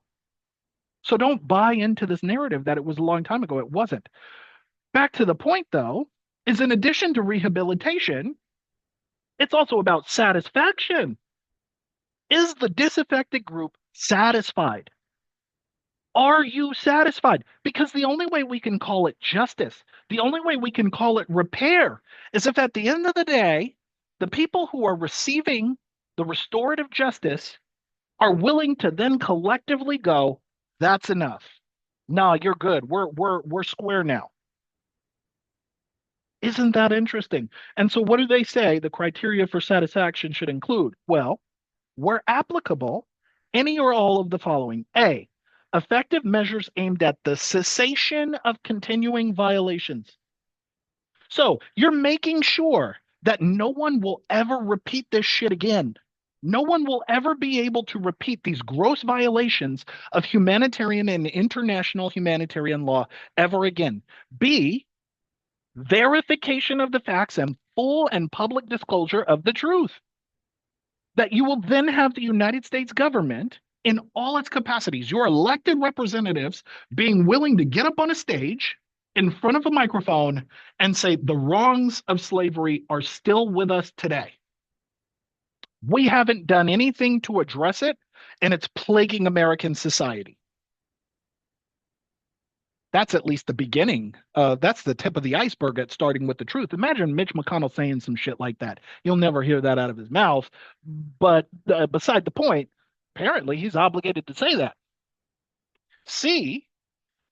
So don't buy into this narrative that it was a long time ago. It wasn't. Back to the point though, is in addition to rehabilitation, it's also about satisfaction. Is the disaffected group satisfied? Are you satisfied? Because the only way we can call it justice, the only way we can call it repair, is if at the end of the day, the people who are receiving the restorative justice are willing to then collectively go, that's enough. No, you're good. We're square now. Isn't that interesting? And so what do they say the criteria for satisfaction should include? Well, where applicable, any or all of the following. A, effective measures aimed at the cessation of continuing violations. So you're making sure that no one will ever repeat this shit again. No one will ever be able to repeat these gross violations of humanitarian and international humanitarian law ever again. B, verification of the facts and full and public disclosure of the truth. That you will then have the United States government in all its capacities, your elected representatives being willing to get up on a stage in front of a microphone and say the wrongs of slavery are still with us today. We haven't done anything to address it, and it's plaguing American society. That's at least the beginning. That's the tip of the iceberg at starting with the truth. Imagine Mitch McConnell saying some shit like that. You'll never hear that out of his mouth. But beside the point, apparently he's obligated to say that. C,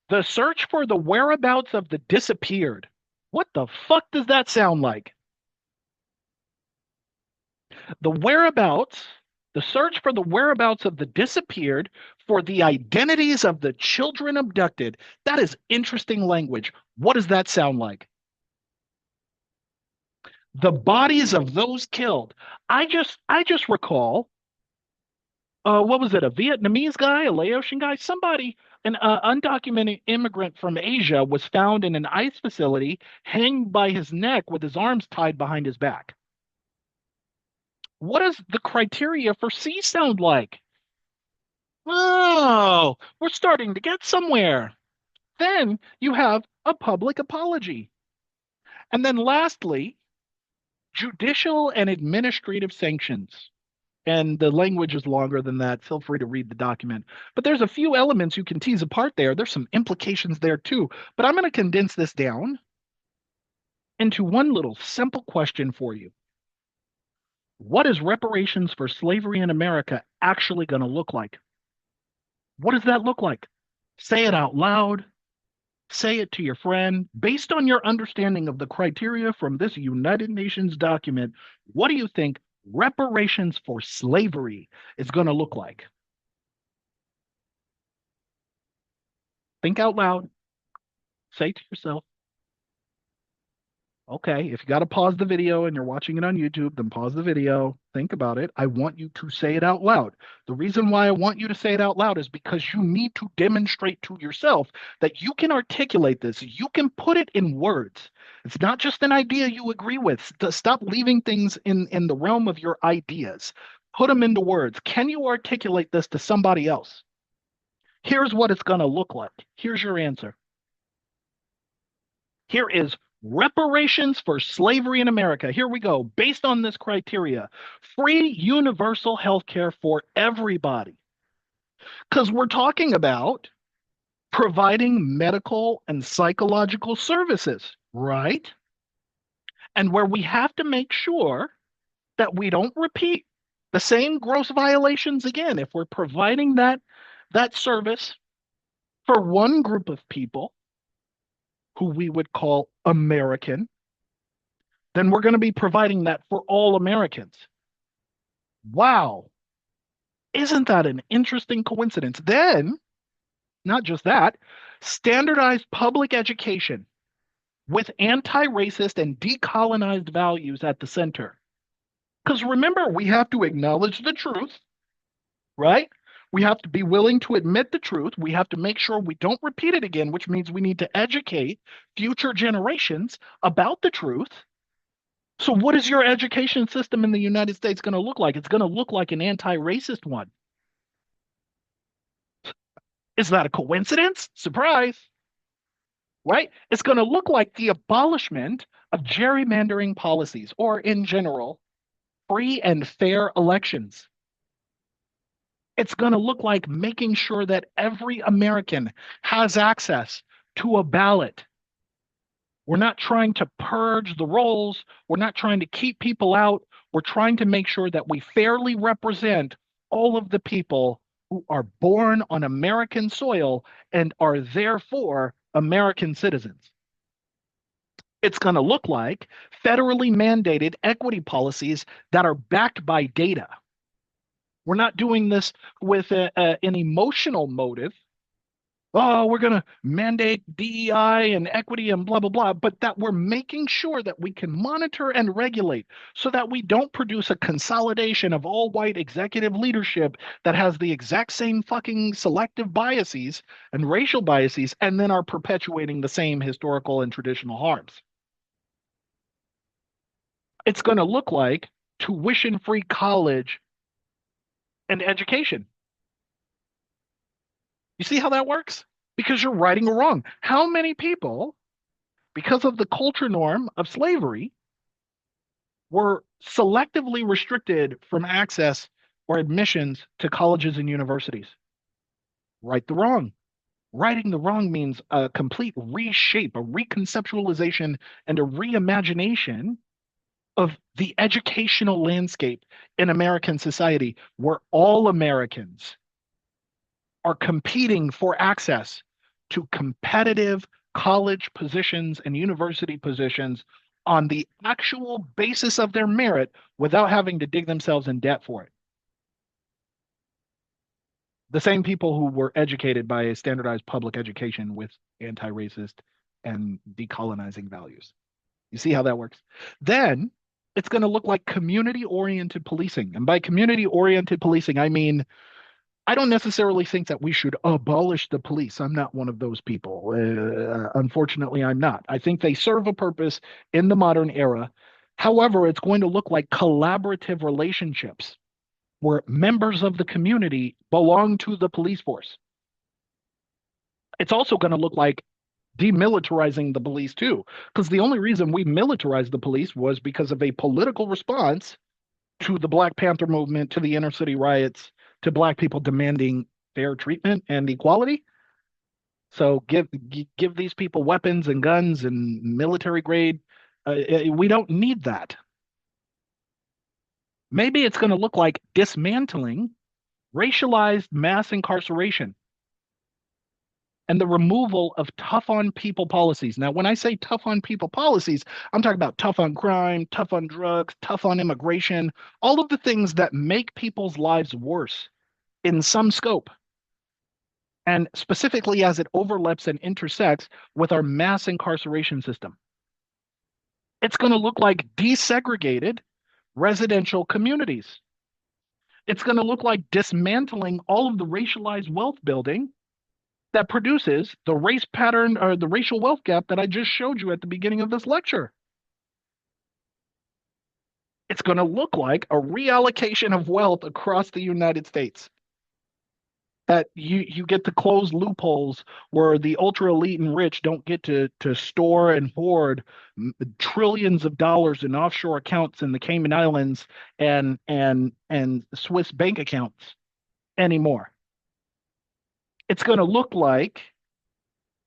the search for the whereabouts of the disappeared. What the fuck does that sound like? The whereabouts, the search for the whereabouts of the disappeared, for the identities of the children abducted. That is interesting language. What does that sound like? The bodies of those killed. I just recall, what was it? A Vietnamese guy, a Laotian guy, somebody, an undocumented immigrant from Asia was found in an ICE facility, hanging by his neck with his arms tied behind his back. What does the criteria for C sound like? Oh, we're starting to get somewhere. Then you have a public apology. And then lastly, judicial and administrative sanctions. And the language is longer than that. Feel free to read the document. But there's a few elements you can tease apart there. There's some implications there too. But I'm going to condense this down into one little simple question for you. What is reparations for slavery in America actually going to look like? What does that look like? Say it out loud. Say it to your friend. Based on your understanding of the criteria from this United Nations document, what do you think reparations for slavery is going to look like? Think out loud. Say to yourself, okay, if you got to pause the video and you're watching it on YouTube, then pause the video. Think about it. I want you to say it out loud. The reason why I want you to say it out loud is because you need to demonstrate to yourself that you can articulate this. You can put it in words. It's not just an idea you agree with. Stop leaving things in the realm of your ideas. Put them into words. Can you articulate this to somebody else? Here's what it's going to look like. Here's your answer. Here is reparations for slavery in America. Here we go. Based on this criteria, free universal health care for everybody. Because we're talking about providing medical and psychological services, right? And where we have to make sure that we don't repeat The same gross violations again. If we're providing that service for one group of people who we would call American, then we're going to be providing that for all Americans. Wow. Isn't that an interesting coincidence? Then, not just that, standardized public education with anti racist and decolonized values at the center. Because remember, we have to acknowledge the truth, right? We have to be willing to admit the truth. We have to make sure we don't repeat it again, which means we need to educate future generations about the truth. So, what is your education system in the United States going to look like? It's going to look like an anti racist one. Is that a coincidence? Surprise, right? It's going to look like the abolishment of gerrymandering policies, or in general, free and fair elections. It's going to look like making sure that every American has access to a ballot. We're not trying to purge the rolls. We're not trying to keep people out. We're trying to make sure that we fairly represent all of the people who are born on American soil and are therefore American citizens. It's going to look like federally mandated equity policies that are backed by data. We're not doing this with an emotional motive. Oh, we're going to mandate DEI and equity and blah, blah, blah, but that we're making sure that we can monitor and regulate so that we don't produce a consolidation of all white executive leadership that has the exact same fucking selective biases and racial biases and then are perpetuating the same historical and traditional harms. It's going to look like tuition free college and education. You see how that works? Because you're righting a wrong. How many people, because of the culture norm of slavery, were selectively restricted from access or admissions to colleges and universities? Right the wrong. Righting the wrong means a complete reshape, a reconceptualization, and a reimagination of the educational landscape in American society, where all Americans are competing for access to competitive college positions and university positions on the actual basis of their merit without having to dig themselves in debt for it. The same people who were educated by a standardized public education with anti racist and decolonizing values. You see how that works? Then it's going to look like community oriented policing. And by community oriented policing, I mean, I don't necessarily think that we should abolish the police. I'm not one of those people. Unfortunately, I'm not. I think they serve a purpose in the modern era. However, it's going to look like collaborative relationships where members of the community belong to the police force. It's also going to look like demilitarizing the police too, because the only reason we militarized the police was because of a political response to the Black Panther movement, to the inner city riots, to Black people demanding fair treatment and equality. So give these people weapons and guns and military grade. We don't need that. Maybe it's going to look like dismantling racialized mass incarceration and the removal of tough on people policies. Now, when I say tough on people policies, I'm talking about tough on crime, tough on drugs, tough on immigration, all of the things that make people's lives worse in some scope. And specifically as it overlaps and intersects with our mass incarceration system. It's going to look like desegregated residential communities. It's going to look like dismantling all of the racialized wealth building that produces the race pattern or the racial wealth gap that I just showed you at the beginning of this lecture. It's going to look like a reallocation of wealth across the United States. That you get to close loopholes where the ultra elite and rich don't get to store and hoard trillions of dollars in offshore accounts in the Cayman Islands and Swiss bank accounts anymore. It's going to look like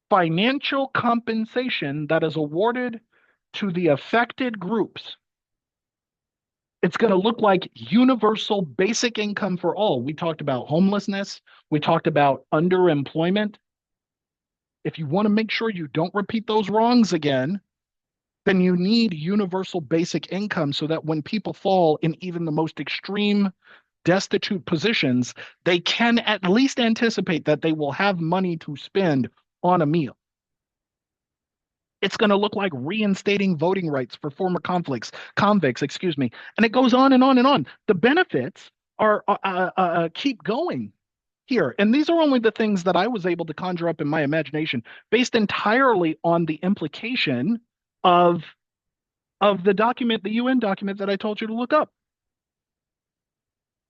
financial compensation that is awarded to the affected groups. It's going to look like universal basic income for all. We talked about homelessness. We talked about underemployment. If you want to make sure you don't repeat those wrongs again, then you need universal basic income so that when people fall in even the most extreme destitute positions, they can at least anticipate that they will have money to spend on a meal. It's going to look like reinstating voting rights for former convicts, excuse me, and it goes on and on and on. The benefits are keep going here, and these are only the things that I was able to conjure up in my imagination, based entirely on the implication of the document, the UN document that I told you to look up.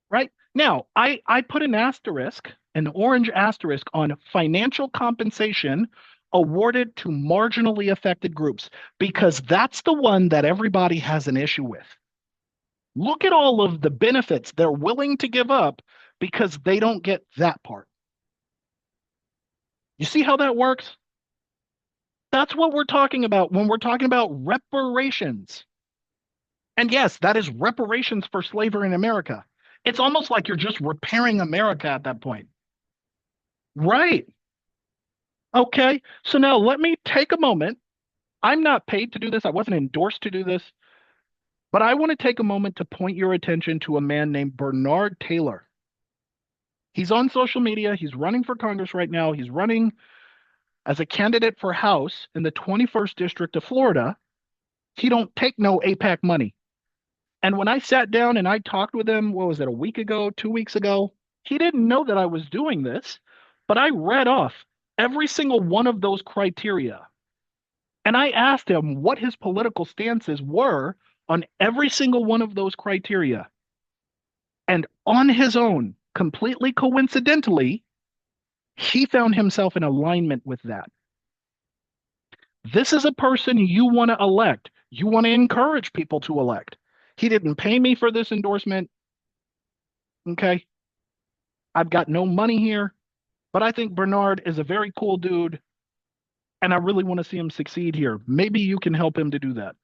Right now, I put an asterisk, an orange asterisk, on financial compensation awarded to marginally affected groups because that's the one that everybody has an issue with. Look at all of the benefits they're willing to give up because they don't get that part. You see how that works? That's what we're talking about when we're talking about reparations. And yes, that is reparations for slavery in America. It's almost like you're just repairing America at that point. Right. Okay. So now let me take a moment. I'm not paid to do this. I wasn't endorsed to do this, but I want to take a moment to point your attention to a man named Bernard Taylor. He's on social media. He's running for Congress right now. He's running as a candidate for House in the 21st District of Florida. He don't take no APAC money. And when I sat down and I talked with him, what was it, a week ago, 2 weeks ago? He didn't know that I was doing this, but I read off every single one of those criteria. And I asked him what his political stances were on every single one of those criteria. And on his own, completely coincidentally, he found himself in alignment with that. This is a person you want to elect. You want to encourage people to elect. He didn't pay me for this endorsement. Okay. I've got no money here, but I think Bernard is a very cool dude. And I really want to see him succeed here. Maybe you can help him to do that.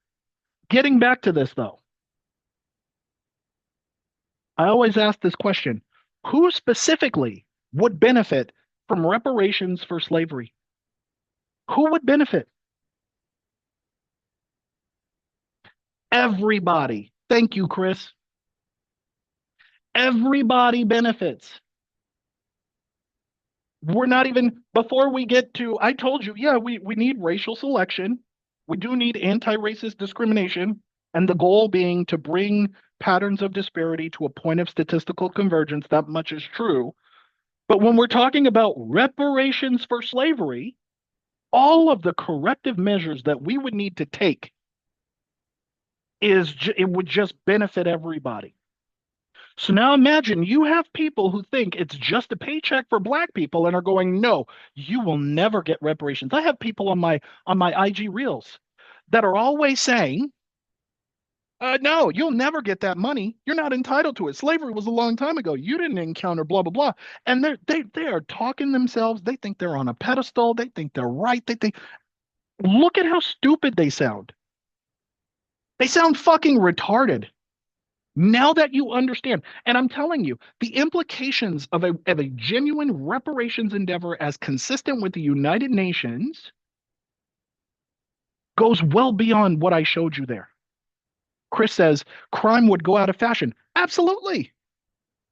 Getting back to this, though, I always ask this question: who specifically would benefit from reparations for slavery? Who would benefit? Everybody. Thank you, Chris. Everybody benefits. We're not even, before we get to, I told you, yeah, we need racial selection. We do need anti-racist discrimination, and the goal being to bring patterns of disparity to a point of statistical convergence. That much is true. But when we're talking about reparations for slavery, all of the corrective measures that we would need to take it would just benefit everybody. So now imagine you have people who think it's just a paycheck for black people and are going, no, you will never get reparations. I have people on my IG reels that are always saying, no, you'll never get that money. You're not entitled to it. Slavery was a long time ago. You didn't encounter blah blah blah. And they are talking themselves. They think they're on a pedestal. They think they're right. They think, look at how stupid they sound. They sound fucking retarded. Now that you understand, and I'm telling you, the implications of a genuine reparations endeavor as consistent with the United Nations goes well beyond what I showed you there. Chris says crime would go out of fashion. Absolutely.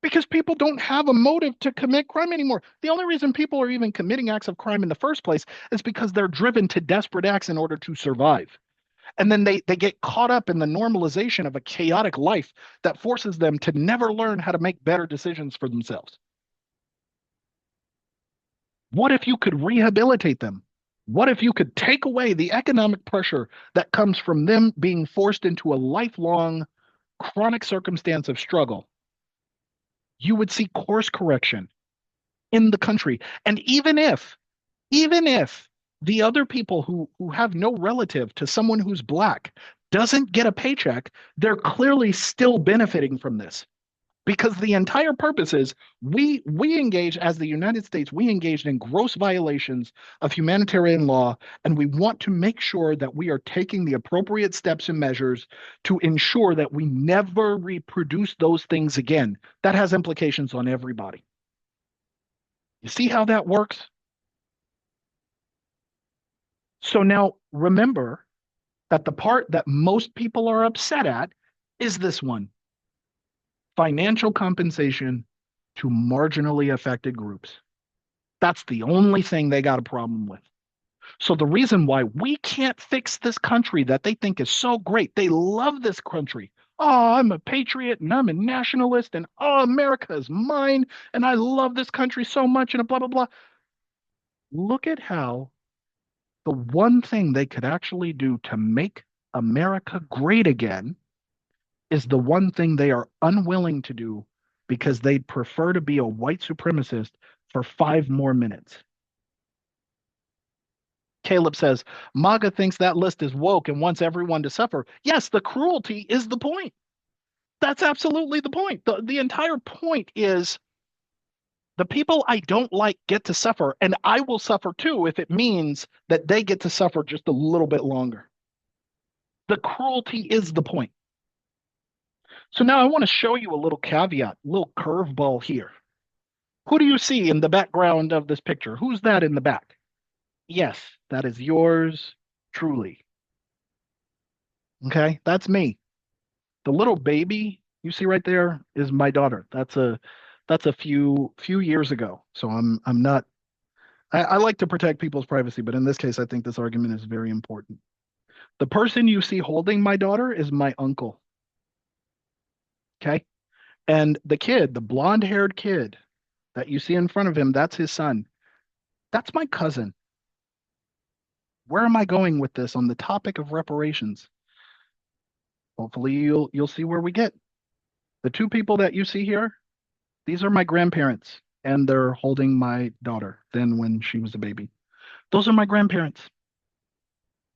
Because people don't have a motive to commit crime anymore. The only reason people are even committing acts of crime in the first place is because they're driven to desperate acts in order to survive. And then they get caught up in the normalization of a chaotic life that forces them to never learn how to make better decisions for themselves. What if you could rehabilitate them? What if you could take away the economic pressure that comes from them being forced into a lifelong chronic circumstance of struggle? You would see course correction in the country. And even if the other people who have no relative to someone who's black doesn't get a paycheck, they're clearly still benefiting from this because the entire purpose is we engage as the United States, we engaged in gross violations of humanitarian law, and we want to make sure that we are taking the appropriate steps and measures to ensure that we never reproduce those things again. That has implications on everybody. You see how that works? So now remember that the part that most people are upset at is this one: financial compensation to marginally affected groups. That's the only thing they got a problem with. So the reason why we can't fix this country that they think is so great, they love this country. Oh, I'm a patriot and I'm a nationalist and oh, America is mine and I love this country so much and blah, blah, blah. Look at how the one thing they could actually do to make America great again is the one thing they are unwilling to do because they'd prefer to be a white supremacist for 5 more minutes. Caleb says, MAGA thinks that list is woke and wants everyone to suffer. Yes, the cruelty is the point. That's absolutely the point. The entire point is the people I don't like get to suffer, and I will suffer too if it means that they get to suffer just a little bit longer. The cruelty is the point. So now I want to show you a little caveat, a little curveball here. Who do you see in the background of this picture? Who's that in the back? Yes, that is yours truly. Okay, that's me. The little baby you see right there is my daughter. That's a few years ago. So I'm not I like to protect people's privacy, but in this case, I think this argument is very important. The person you see holding my daughter is my uncle. Okay. And the kid, the blonde-haired kid that you see in front of him, that's his son. That's my cousin. Where am I going with this on the topic of reparations? Hopefully you'll see where we get. The two people that you see here, these are my grandparents, and they're holding my daughter then when she was a baby. Those are my grandparents.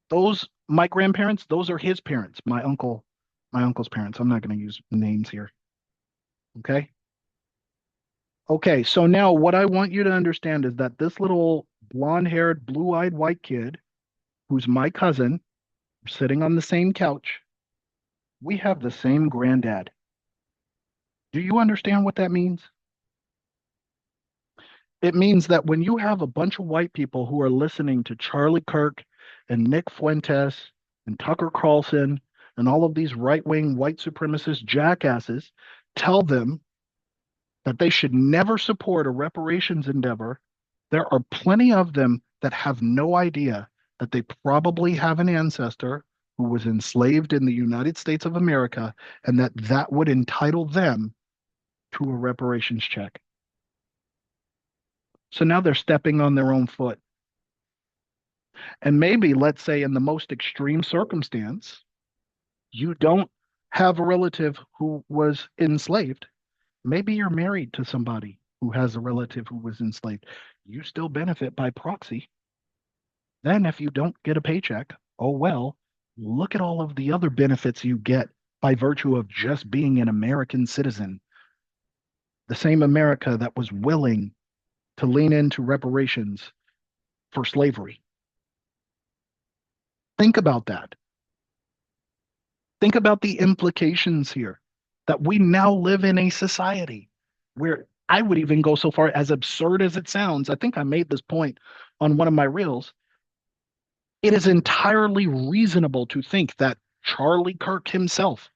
Those my grandparents, those are his parents, my uncle's parents. I'm not going to use names here. Okay? Okay, so now what I want you to understand is that this little blonde-haired, blue-eyed white kid, who's my cousin, sitting on the same couch, we have the same granddad. Do you understand what that means? It means that when you have a bunch of white people who are listening to Charlie Kirk and Nick Fuentes and Tucker Carlson and all of these right-wing white supremacist jackasses tell them that they should never support a reparations endeavor, there are plenty of them that have no idea that they probably have an ancestor who was enslaved in the United States of America and that would entitle them to a reparations check. So now they're stepping on their own foot. And maybe, let's say, in the most extreme circumstance, you don't have a relative who was enslaved. Maybe you're married to somebody who has a relative who was enslaved. You still benefit by proxy. Then, if you don't get a paycheck, oh well, look at all of the other benefits you get by virtue of just being an American citizen. The same America that was willing to lean into reparations for slavery. Think about that. Think about the implications here that we now live in a society where I would even go so far, as absurd as it sounds. I think I made this point on one of my reels. It is entirely reasonable to think that Charlie Kirk himself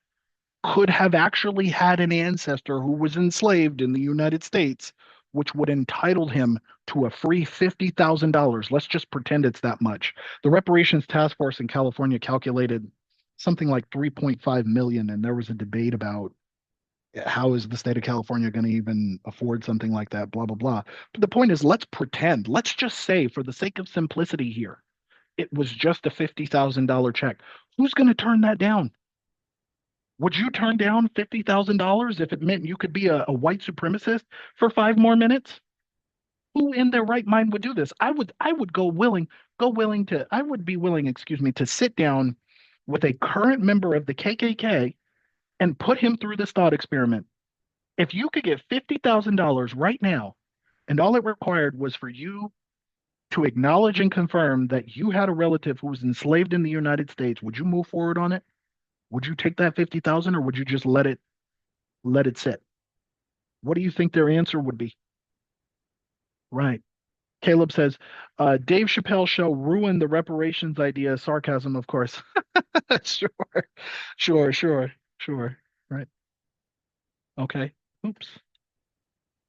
could have actually had an ancestor who was enslaved in the United States, which would entitle him to a free $50,000. Let's just pretend it's that much. The Reparations Task Force in California calculated something like 3.5 million, and there was a debate about how is the state of California going to even afford something like that, blah, blah, blah. But the point is, let's pretend, let's just say, for the sake of simplicity here, it was just a $50,000 check. Who's going to turn that down? Would you turn down $50,000 if it meant you could be a white supremacist for 5 more minutes? Who in their right mind would do this? I would I would be willing, excuse me, to sit down with a current member of the KKK and put him through this thought experiment. If you could get $50,000 right now, and all it required was for you to acknowledge and confirm that you had a relative who was enslaved in the United States, would you move forward on it? Would you take that 50,000 or would you just let it sit? What do you think their answer would be? Right. Caleb says, Dave Chappelle show ruined the reparations idea. Sarcasm, of course. Sure, sure. Right. Okay. Oops.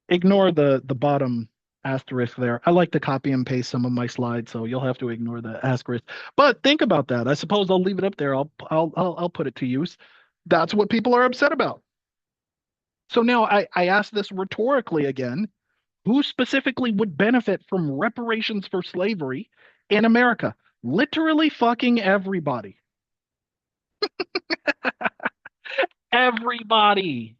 Ignore the bottom asterisk there. I like to copy and paste some of my slides, so you'll have to ignore the asterisk. But think about that. I suppose I'll leave it up there. I'll put it to use. That's what people are upset about. So now I ask this rhetorically again. Who specifically would benefit from reparations for slavery in America? Literally fucking everybody. Everybody.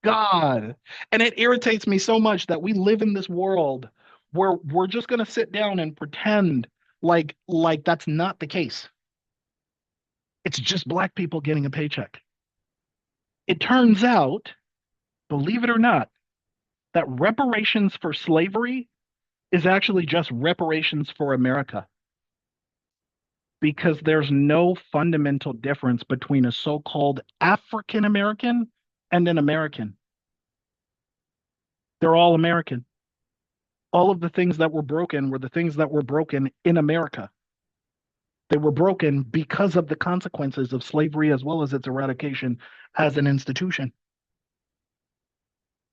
God. And it irritates me so much that we live in this world where we're just going to sit down and pretend like that's not the case. It's just black people getting a paycheck. It turns out, believe it or not, that reparations for slavery is actually just reparations for America because there's no fundamental difference between a so-called African American and an American. They're all American. All of the things that were broken were the things that were broken in America. They were broken because of the consequences of slavery as well as its eradication as an institution.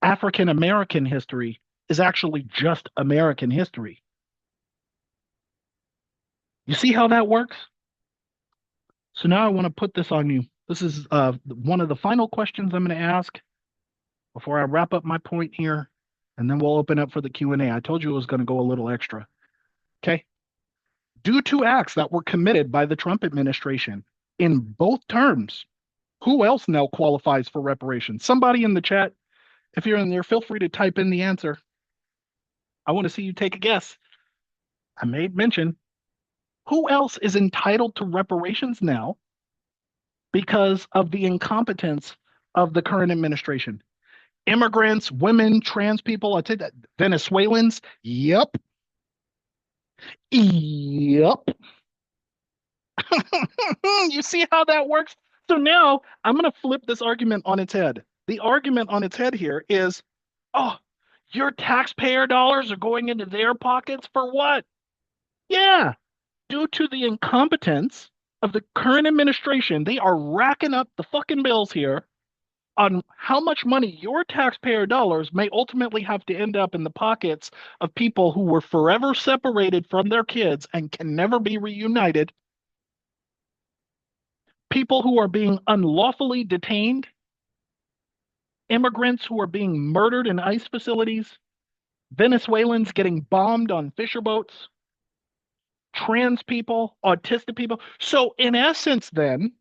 African American history is actually just American history. You see how that works? So now I want to put this on you. This is one of the final questions I'm going to ask before I wrap up my point here, and then we'll open up for the Q&A. I told you it was going to go a little extra. Okay. Due to acts that were committed by the Trump administration in both terms, who else now qualifies for reparations? Somebody in the chat, if you're in there, feel free to type in the answer. I want to see you take a guess. I made mention. Who else is entitled to reparations now because of the incompetence of the current administration? Immigrants, women, trans people, I take that. Venezuelans. Yep. Yep. You see how that works? So now I'm going to flip this argument on its head. The argument on its head here is, oh, your taxpayer dollars are going into their pockets for what? Yeah, due to the incompetence of the current administration, they are racking up the fucking bills here on how much money your taxpayer dollars may ultimately have to end up in the pockets of people who were forever separated from their kids and can never be reunited, people who are being unlawfully detained, immigrants who are being murdered in ICE facilities, Venezuelans getting bombed on fisher boats, trans people, autistic people. So, in essence, then,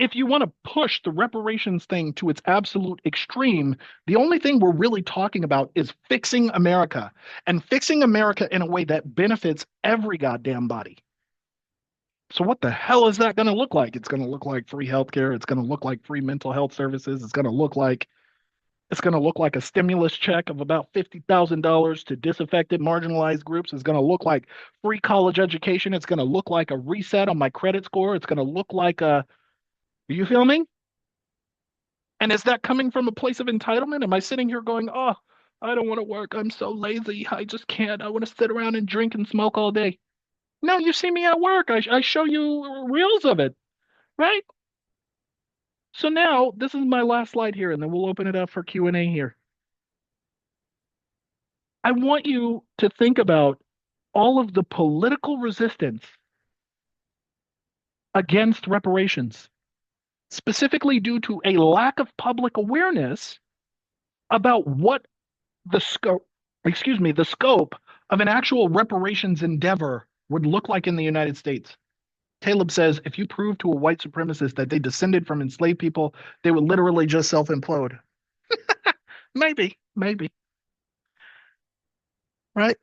if you want to push the reparations thing to its absolute extreme, the only thing we're really talking about is fixing America and fixing America in a way that benefits every goddamn body. So, what the hell is that going to look like? It's going to look like free healthcare. It's going to look like free mental health services. It's going to look like a stimulus check of about $50,000 to disaffected, marginalized groups. It's going to look like free college education. It's going to look like a reset on my credit score. It's going to look like a, are you filming? And is that coming from a place of entitlement? Am I sitting here going, oh, I don't want to work. I'm so lazy. I just can't. I want to sit around and drink and smoke all day. No, you see me at work. I show you reels of it, right? So now this is my last slide here, and then we'll open it up for Q&A here. I want you to think about all of the political resistance against reparations, specifically due to a lack of public awareness about what the scope, the scope of an actual reparations endeavor would look like in the United States. Caleb says if you prove to a white supremacist that they descended from enslaved people, they would literally just self implode. Maybe, right?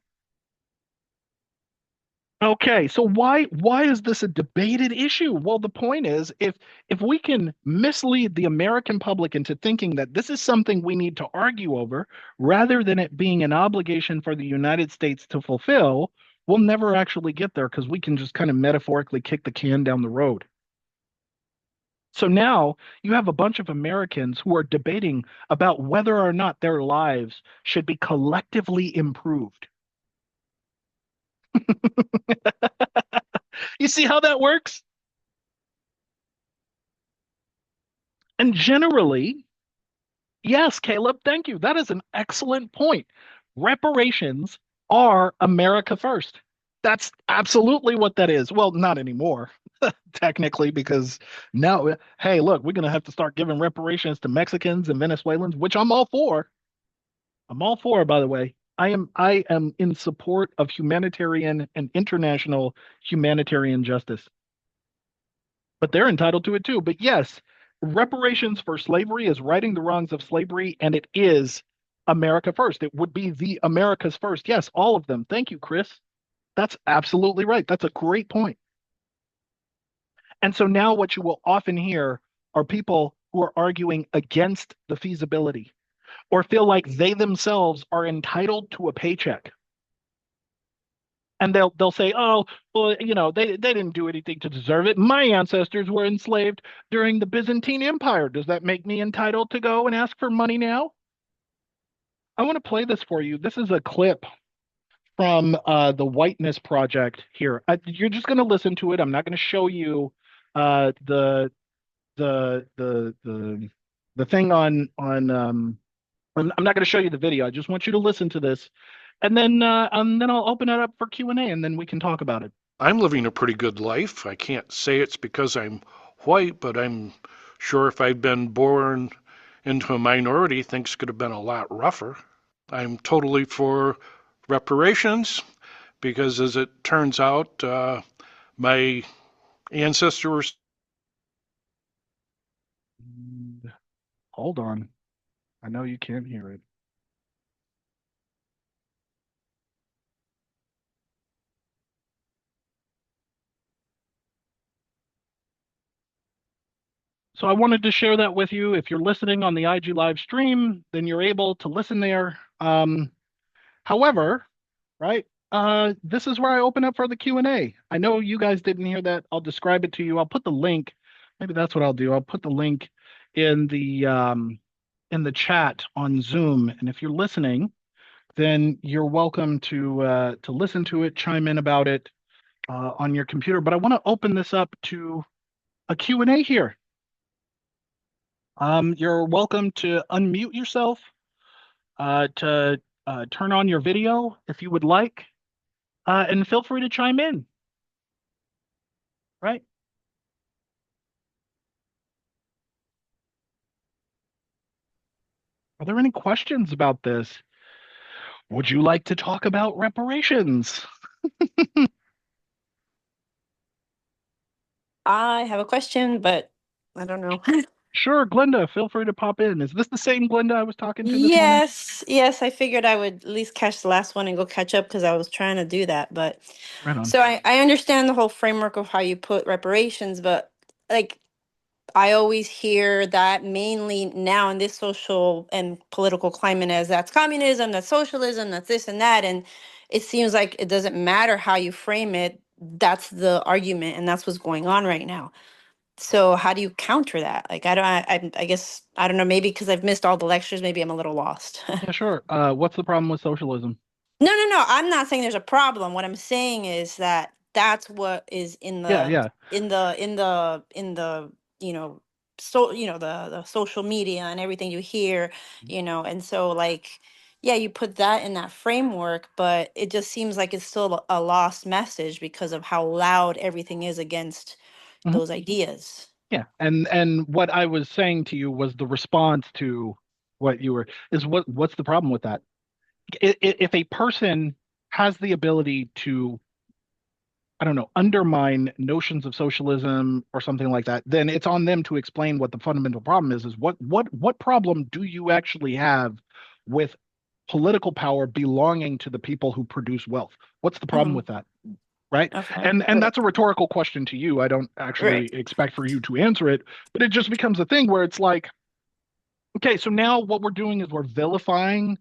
Okay, so why is this a debated issue? Well, the point is if we can mislead the American public into thinking that this is something we need to argue over rather than it being an obligation for the United States to fulfill, we'll never actually get there because we can just kind of metaphorically kick the can down the road. So now you have a bunch of Americans who are debating about whether or not their lives should be collectively improved. You see how that works? And generally, yes, Caleb, thank you. That is an excellent point. Reparations are America first. That's absolutely what that is. Well, not anymore, technically, because now, hey, look, we're going to have to start giving reparations to Mexicans and Venezuelans, which I'm all for. I'm all for, by the way. I am in support of humanitarian and international humanitarian justice, but they're entitled to it too. But yes, reparations for slavery is righting the wrongs of slavery, and it is America first. It would be the Americas first. Yes, all of them. Thank you, Chris. That's absolutely right. That's a great point. And so now what you will often hear are people who are arguing against the feasibility or feel like they themselves are entitled to a paycheck. And they'll say, "Oh, well, they didn't do anything to deserve it. My ancestors were enslaved during the Byzantine Empire. Does that make me entitled to go and ask for money now?" I want to play this for you. This is a clip from the Whiteness Project here. You're just going to listen to it. I'm not going to show you the the thing on. I'm not going to show you the video. I just want you to listen to this, and then I'll open it up for Q&A, and then we can talk about it. I'm living a pretty good life. I can't say it's because I'm white, but I'm sure if I'd been born into a minority, things could have been a lot rougher. I'm totally for reparations because, as it turns out, my ancestors. And hold on. I know you can't hear it. So I wanted to share that with you. If you're listening on the IG live stream, then you're able to listen there. However, right, this is where I open up for the Q&A. I know you guys didn't hear that. I'll describe it to you. I'll put the link. Maybe that's what I'll do. I'll put the link in the chat on Zoom. And if you're listening, then you're welcome to listen to it, chime in about it on your computer. But I want to open this up to a Q&A here. You're welcome to unmute yourself, to turn on your video if you would like, and feel free to chime in, right? Are there any questions about this? Would you like to talk about reparations? I have a question, but I don't know. Sure, Glenda, feel free to pop in. Is this the same Glenda I was talking to this morning? Yes, yes, I figured I would at least catch the last one and go catch up because I was trying to do that. But Right on. so I understand the whole framework of how you put reparations, but like I always hear that mainly now in this social and political climate as that's communism, that's socialism, that's this and that. And it seems like it doesn't matter how you frame it, that's the argument, and that's what's going on right now. So how do you counter that? Like I guess I don't know, maybe because I've missed all the lectures, maybe I'm a little lost. Yeah, sure. What's the problem with socialism? No, no, no. I'm not saying there's a problem. What I'm saying is that that's what is in Yeah, the yeah. in the the social media and everything you hear, and so like yeah, you put that in that framework, but it just seems like it's still a lost message because of how loud everything is against Mhm. those ideas. Yeah. And what I was saying to you was the response to what you were is what's the problem with that? If a person has the ability to, I don't know, undermine notions of socialism or something like that, then it's on them to explain what the fundamental problem is what problem do you actually have with political power belonging to the people who produce wealth? What's the problem Mhm. with that? right? Okay. And that's a rhetorical question to you. I don't Right. actually expect for you to answer it, but it just becomes a thing where it's like, okay, so now what we're doing is we're vilifying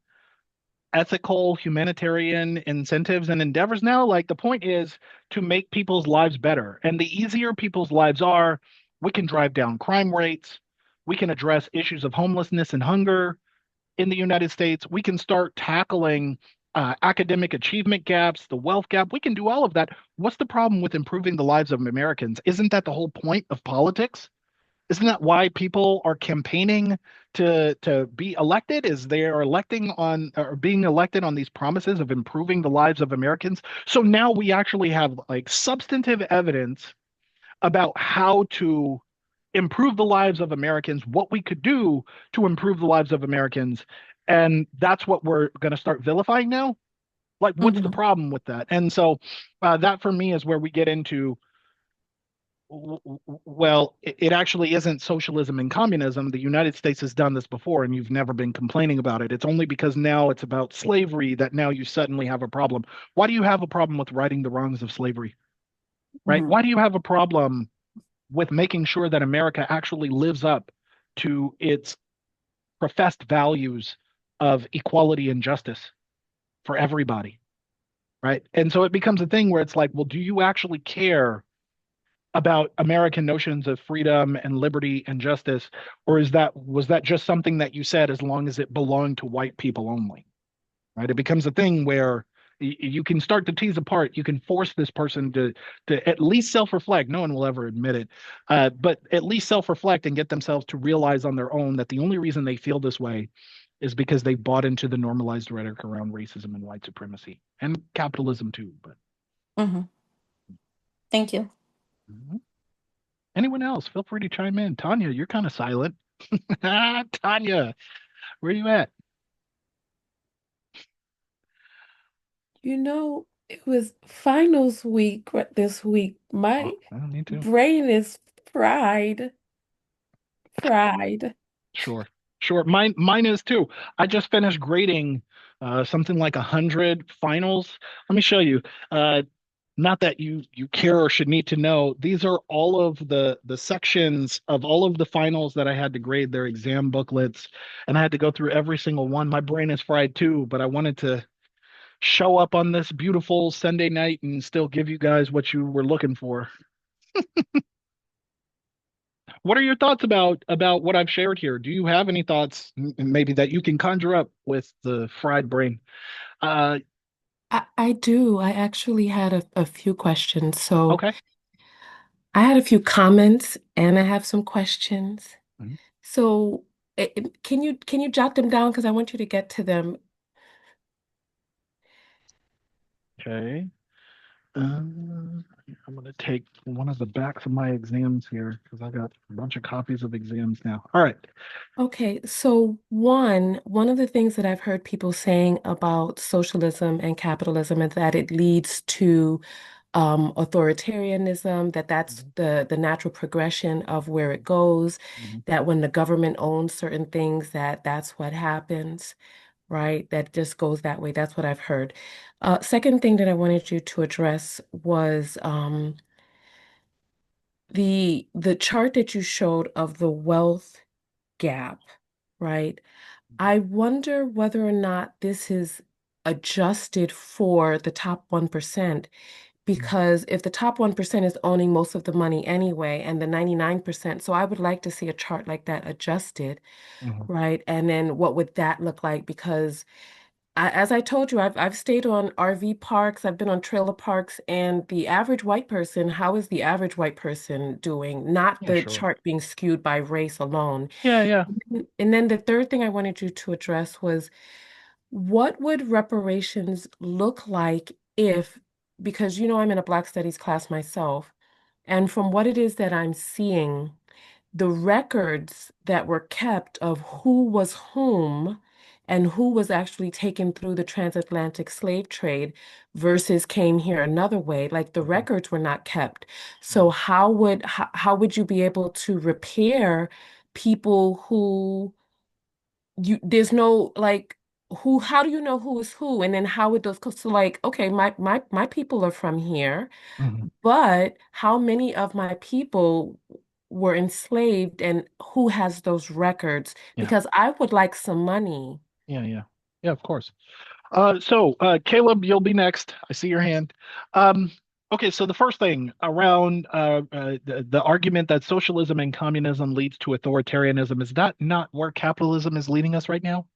ethical humanitarian incentives and endeavors now. Like the point is to make people's lives better. And the easier people's lives are, we can drive down crime rates, we can address issues of homelessness and hunger in the United States, we can start tackling academic achievement gaps, the wealth gap. We can do all of that. What's the problem with improving the lives of Americans? Isn't that the whole point of politics? Isn't that why people are campaigning to be elected? Is they are electing on or being elected on these promises of improving the lives of Americans? So now we actually have like substantive evidence about how to improve the lives of Americans, what we could do to improve the lives of Americans. And that's what we're going to start vilifying now. Like, what's the Hmm. problem with that? And so that for me is where we get into, well, it actually isn't socialism and communism. The United States has done this before, and you've never been complaining about it. It's only because now it's about slavery that now you suddenly have a problem. Why do you have a problem with righting the wrongs of slavery, right? Hmm. Why do you have a problem with making sure that America actually lives up to its professed values of equality and justice for everybody, right? And so it becomes a thing where it's like, well, do you actually care about American notions of freedom and liberty and justice, or is that was that just something that you said as long as it belonged to white people only? Right? It becomes a thing where you can start to tease apart. You can force this person to at least self-reflect. No one will ever admit it, but at least self-reflect and get themselves to realize on their own that the only reason they feel this way is because they bought into the normalized rhetoric around racism and white supremacy and capitalism too. But Hmm. Thank you. mhm. Anyone else, feel free to chime in. Tanya, you're kind of silent. Tanya, where are you at? It was finals week this week. Oh, My I don't need to. brain is fried. Fried. Sure, sure. Mine is too. I just finished grading something like 100 finals. Let me show you. Uh, Not that you care or should need to know. These are all of the sections of all of the finals that I had to grade, their exam booklets, and I had to go through every single one. My brain is fried too, but I wanted to show up on this beautiful Sunday night and still give you guys what you were looking for. What are your thoughts about what I've shared here? Do you have any thoughts maybe that you can conjure up with the fried brain? Uh, I do. I actually had a few questions. So okay. I had a few comments and I have some questions. Mhm. So can you jot them down? Because I want you to get to them. Okay. I'm going to take one of the backs of my exams here because I got a bunch of copies of exams now. All right. Okay, so one of the things that I've heard people saying about socialism and capitalism is that it leads to authoritarianism, that that's Mhm, the natural progression of where it goes, mhm, that when the government owns certain things, that that's what happens, right? That just goes that way. That's what I've heard. Second thing that I wanted you to address was the chart that you showed of the wealth gap, right? mhm, I wonder whether or not this is adjusted for the top 1%, mhm, because if the top 1% is owning most of the money anyway, and the 99%, so I would like to see a chart like that adjusted, mhm, right? And then what would that look like? Because as I told you, I've stayed on RV parks, I've been on trailer parks, and the average white person, how is the average white person doing? Not yeah, the sure. chart being skewed by race alone. Yeah, yeah. And then the third thing I wanted you to address was what would reparations look like if, because I'm in a Black Studies class myself, and from what it is that I'm seeing, the records that were kept of who was whom and who was actually taken through the transatlantic slave trade versus came here another way, like the Mhm, records were not kept. So mhm, how would you be able to repair people who there's no like how do you know who is who? And then how it does, so like, okay, my people are from here, Mhm. but how many of my people were enslaved and who has those records? Yeah, Because I would like some money. yeah, yeah, yeah. Of course. Caleb, you'll be next. I see your hand. Um, okay, so the first thing around the argument that socialism and communism leads to authoritarianism, is that not where capitalism is leading us right now?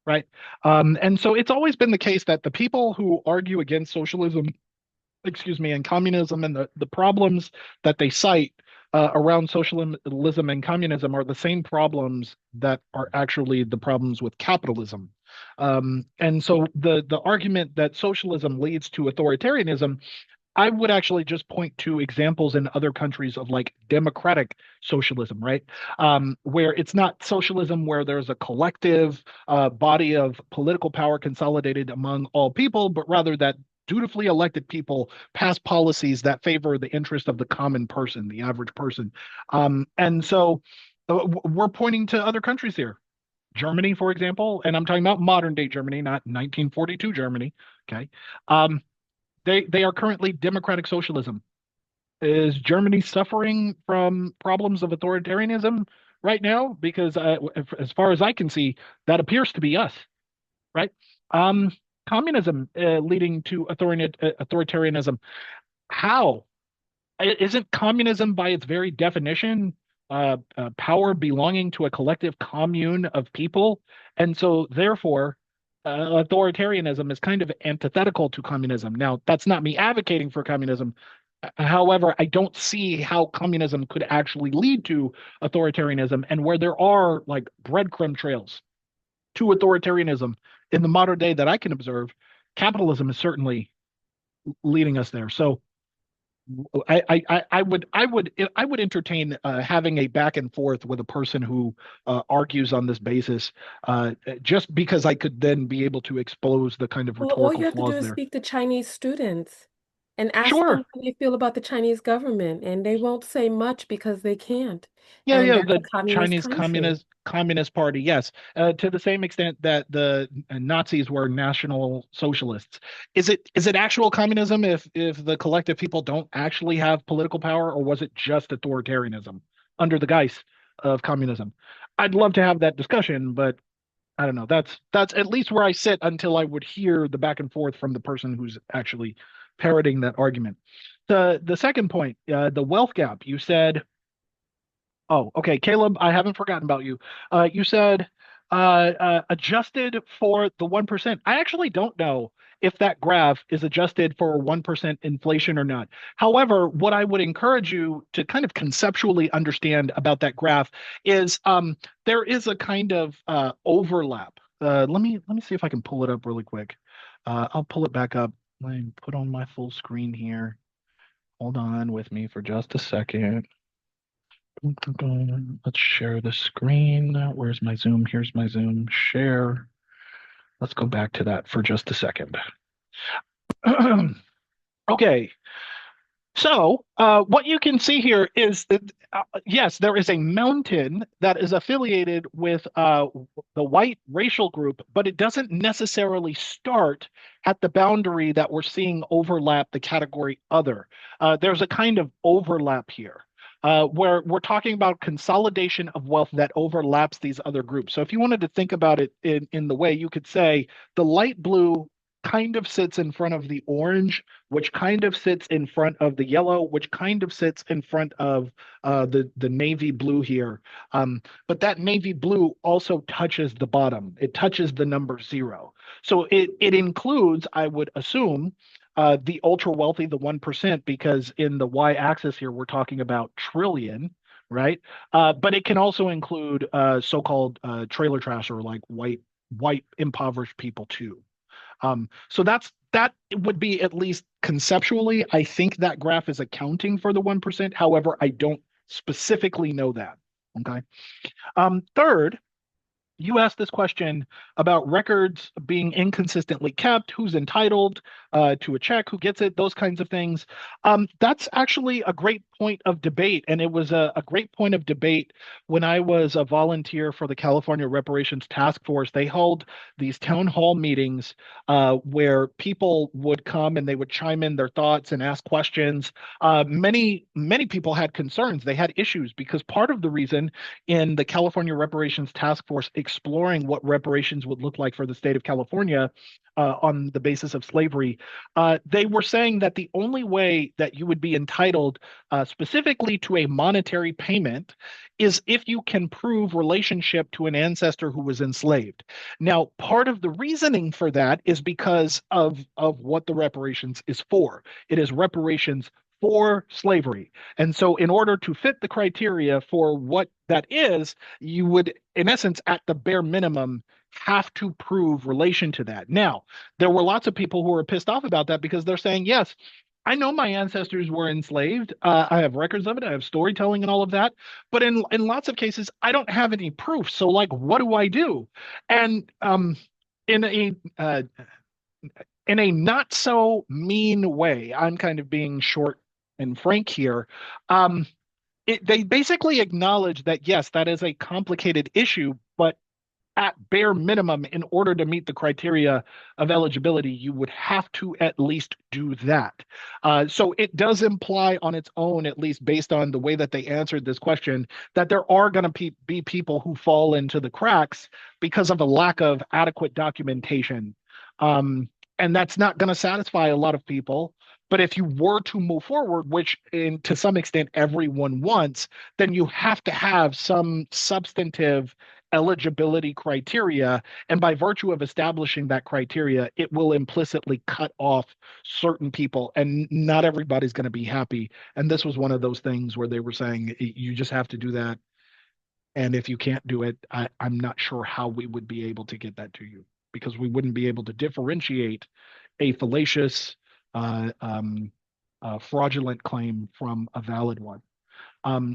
Right. And so it's always been the case that the people who argue against socialism, excuse me, and communism, and the problems that they cite around socialism and communism are the same problems that are actually the problems with capitalism. And so the argument that socialism leads to authoritarianism, I would actually just point to examples in other countries of like democratic socialism, right? Where it's not socialism where there's a collective body of political power consolidated among all people, but rather that dutifully elected people pass policies that favor the interest of the common person, the average person. And so we're pointing to other countries here. Germany, for example, and I'm talking about modern day Germany, not 1942 Germany. Okay. Um, they are currently democratic socialism. Is Germany suffering from problems of authoritarianism right now? Because as far as I can see, that appears to be us, right? Um, Communism leading to authoritarianism. How? Isn't communism by its very definition power belonging to a collective commune of people? And so, therefore, authoritarianism is kind of antithetical to communism. Now, that's not me advocating for communism. However, I don't see how communism could actually lead to authoritarianism, and where there are like breadcrumb trails to authoritarianism in the modern day that I can observe, capitalism is certainly leading us there. So I would entertain having a back and forth with a person who argues on this basis, just because I could then be able to expose the kind of Well, all rhetorical you have to do flaws is there. speak to Chinese students and ask Sure. them how they feel about the Chinese government, and they won't say much because they can't. Yeah, And yeah, that's a the communist Chinese country. Communist Party, yes, to the same extent that the Nazis were National Socialists. Is it actual communism if the collective people don't actually have political power, or was it just authoritarianism under the guise of communism? I'd love to have that discussion, but I don't know. That's at least where I sit until I would hear the back and forth from the person who's actually parroting that argument. The second point, the wealth gap. You said. Oh, okay. Caleb, I haven't forgotten about you. You said adjusted for the 1%. I actually don't know if that graph is adjusted for 1% inflation or not. However, what I would encourage you to kind of conceptually understand about that graph is there is a kind of overlap. Let me see if I can pull it up really quick. I'll pull it back up. Let me put on my full screen here. Hold on with me for just a second. Let's share the screen. Where's my Zoom? Here's my Zoom. Share. Let's go back to that for just a second. Okay, so, what you can see here is that, yes, there is a mountain that is affiliated with the white racial group, but it doesn't necessarily start at the boundary that we're seeing overlap the category other. There's a kind of overlap here. Where we're talking about consolidation of wealth that overlaps these other groups. So, if you wanted to think about it in the way, you could say the light blue kind of sits in front of the orange, which kind of sits in front of the yellow, which kind of sits in front of the navy blue here. But that navy blue also touches the bottom. It touches the number zero. So it includes, I would assume, the ultra wealthy, the 1%, because in the y-axis here we're talking about trillion, right? But it can also include so-called trailer trash, or like white impoverished people too. So that would be, at least conceptually, I think that graph is accounting for the 1%. However, I don't specifically know that. Okay. Third, you asked this question about records being inconsistently kept, who's entitled. to a check, who gets it, those kinds of things. That's actually a great point of debate. And it was a great point of debate when I was a volunteer for the California Reparations Task Force. They held these town hall meetings where people would come and they would chime in their thoughts and ask questions. Many people had concerns. They had issues because part of the reason in the California Reparations Task Force exploring what reparations would look like for the state of California on the basis of slavery, they were saying that the only way that you would be entitled specifically to a monetary payment is if you can prove relationship to an ancestor who was enslaved. Now, part of the reasoning for that is because of what the reparations is for. It is reparations for slavery. And so, in order to fit the criteria for what that is, you would, in essence, at the bare minimum, have to prove relation to that. Now, there were lots of people who were pissed off about that because they're saying, yes, I know my ancestors were enslaved. I have records of it. I have storytelling and all of that. But in lots of cases, I don't have any proof. So, like, what do I do? And in a in a not so mean way, I'm kind of being short and frank here. Um, they basically acknowledge that yes, that is a complicated issue, but at bare minimum, in order to meet the criteria of eligibility, you would have to at least do that. So it does imply on its own, at least based on the way that they answered this question, that there are going to be people who fall into the cracks because of a lack of adequate documentation. Um, and that's not going to satisfy a lot of people. But if you were to move forward, which to some extent everyone wants, then you have to have some substantive eligibility criteria. And by virtue of establishing that criteria, it will implicitly cut off certain people, and not everybody's going to be happy. And this was one of those things where they were saying, you just have to do that. And if you can't do it, I'm not sure how we would be able to get that to you because we wouldn't be able to differentiate a fallacious, uh, um, fraudulent claim from a valid one.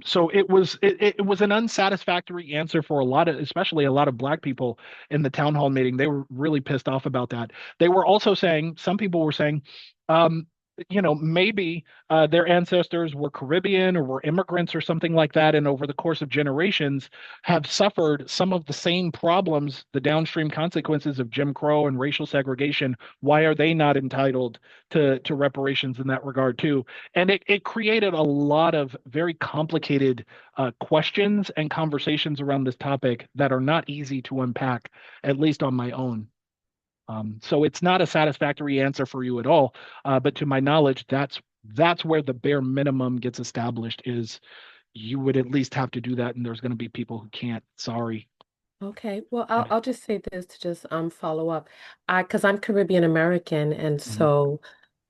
So it was an unsatisfactory answer for a lot of, especially a lot of Black people in the town hall meeting. They were really pissed off about that. They were also saying, some people were saying, um, maybe their ancestors were Caribbean or were immigrants or something like that, and over the course of generations have suffered some of the same problems, the downstream consequences of Jim Crow and racial segregation. Why are they not entitled to reparations in that regard too? And it created a lot of very complicated questions and conversations around this topic that are not easy to unpack, at least on my own. So it's not a satisfactory answer for you at all. But to my knowledge, that's where the bare minimum gets established is you would at least have to do that, and there's going to be people who can't. Sorry. Okay, well, I'll Yeah. I'll just say this to just follow up. Because I'm Caribbean American, and Mhm. so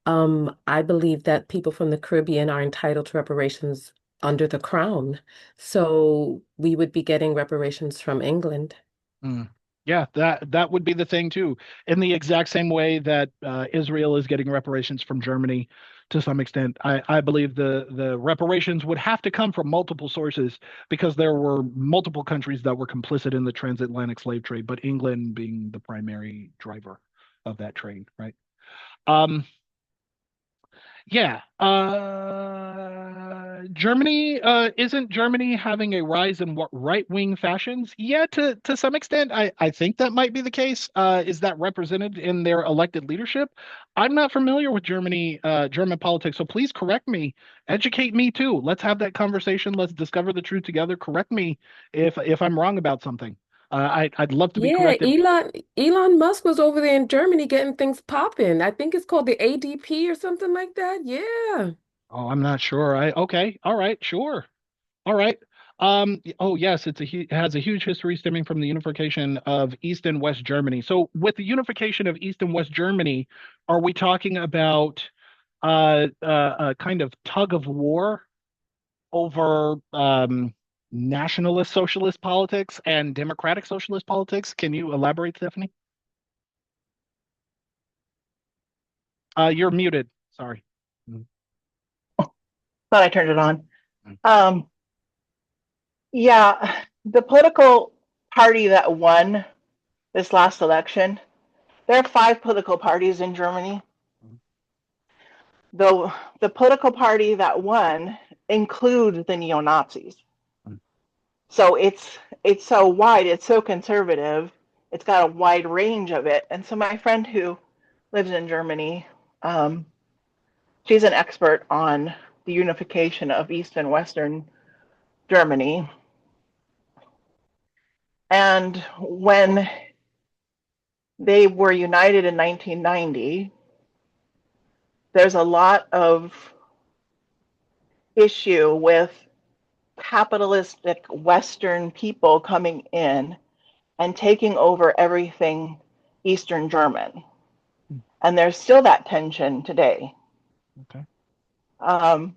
I believe that people from the Caribbean are entitled to reparations under the Crown. So we would be getting reparations from England. Mm. Yeah, that would be the thing too. In the exact same way that Israel is getting reparations from Germany to some extent, I believe the reparations would have to come from multiple sources because there were multiple countries that were complicit in the transatlantic slave trade, but England being the primary driver of that trade, right? Um, yeah. Germany, isn't Germany having a rise in what right-wing fashions? Yeah, to some extent, I think that might be the case. Is that represented in their elected leadership? I'm not familiar with German politics, so please correct me, educate me too. Let's have that conversation. Let's discover the truth together. Correct me if I'm wrong about something. I'd love to be Yeah, corrected. Elon Musk was over there in Germany getting things popping. I think it's called the ADP or something like that. Yeah. Oh, I'm not sure. Okay, all right, sure. All right. Oh yes, it has a huge history stemming from the unification of East and West Germany. So with the unification of East and West Germany, are we talking about a kind of tug of war over nationalist socialist politics and democratic socialist politics? Can you elaborate, Stephanie? You're muted. Sorry. Mm, Thought I turned it on. mm, Um, yeah, the political party that won this last election, there are five political parties in Germany. the political party that won includes the neo Nazis. Mm. So it's so wide, it's so conservative, it's got a wide range of it. And so my friend who lives in Germany, um, she's an expert on the unification of East and Western Germany. And when they were united in 1990, there's a lot of issue with capitalistic Western people coming in and taking over everything Eastern German. Mm. And there's still that tension today. Okay. Um,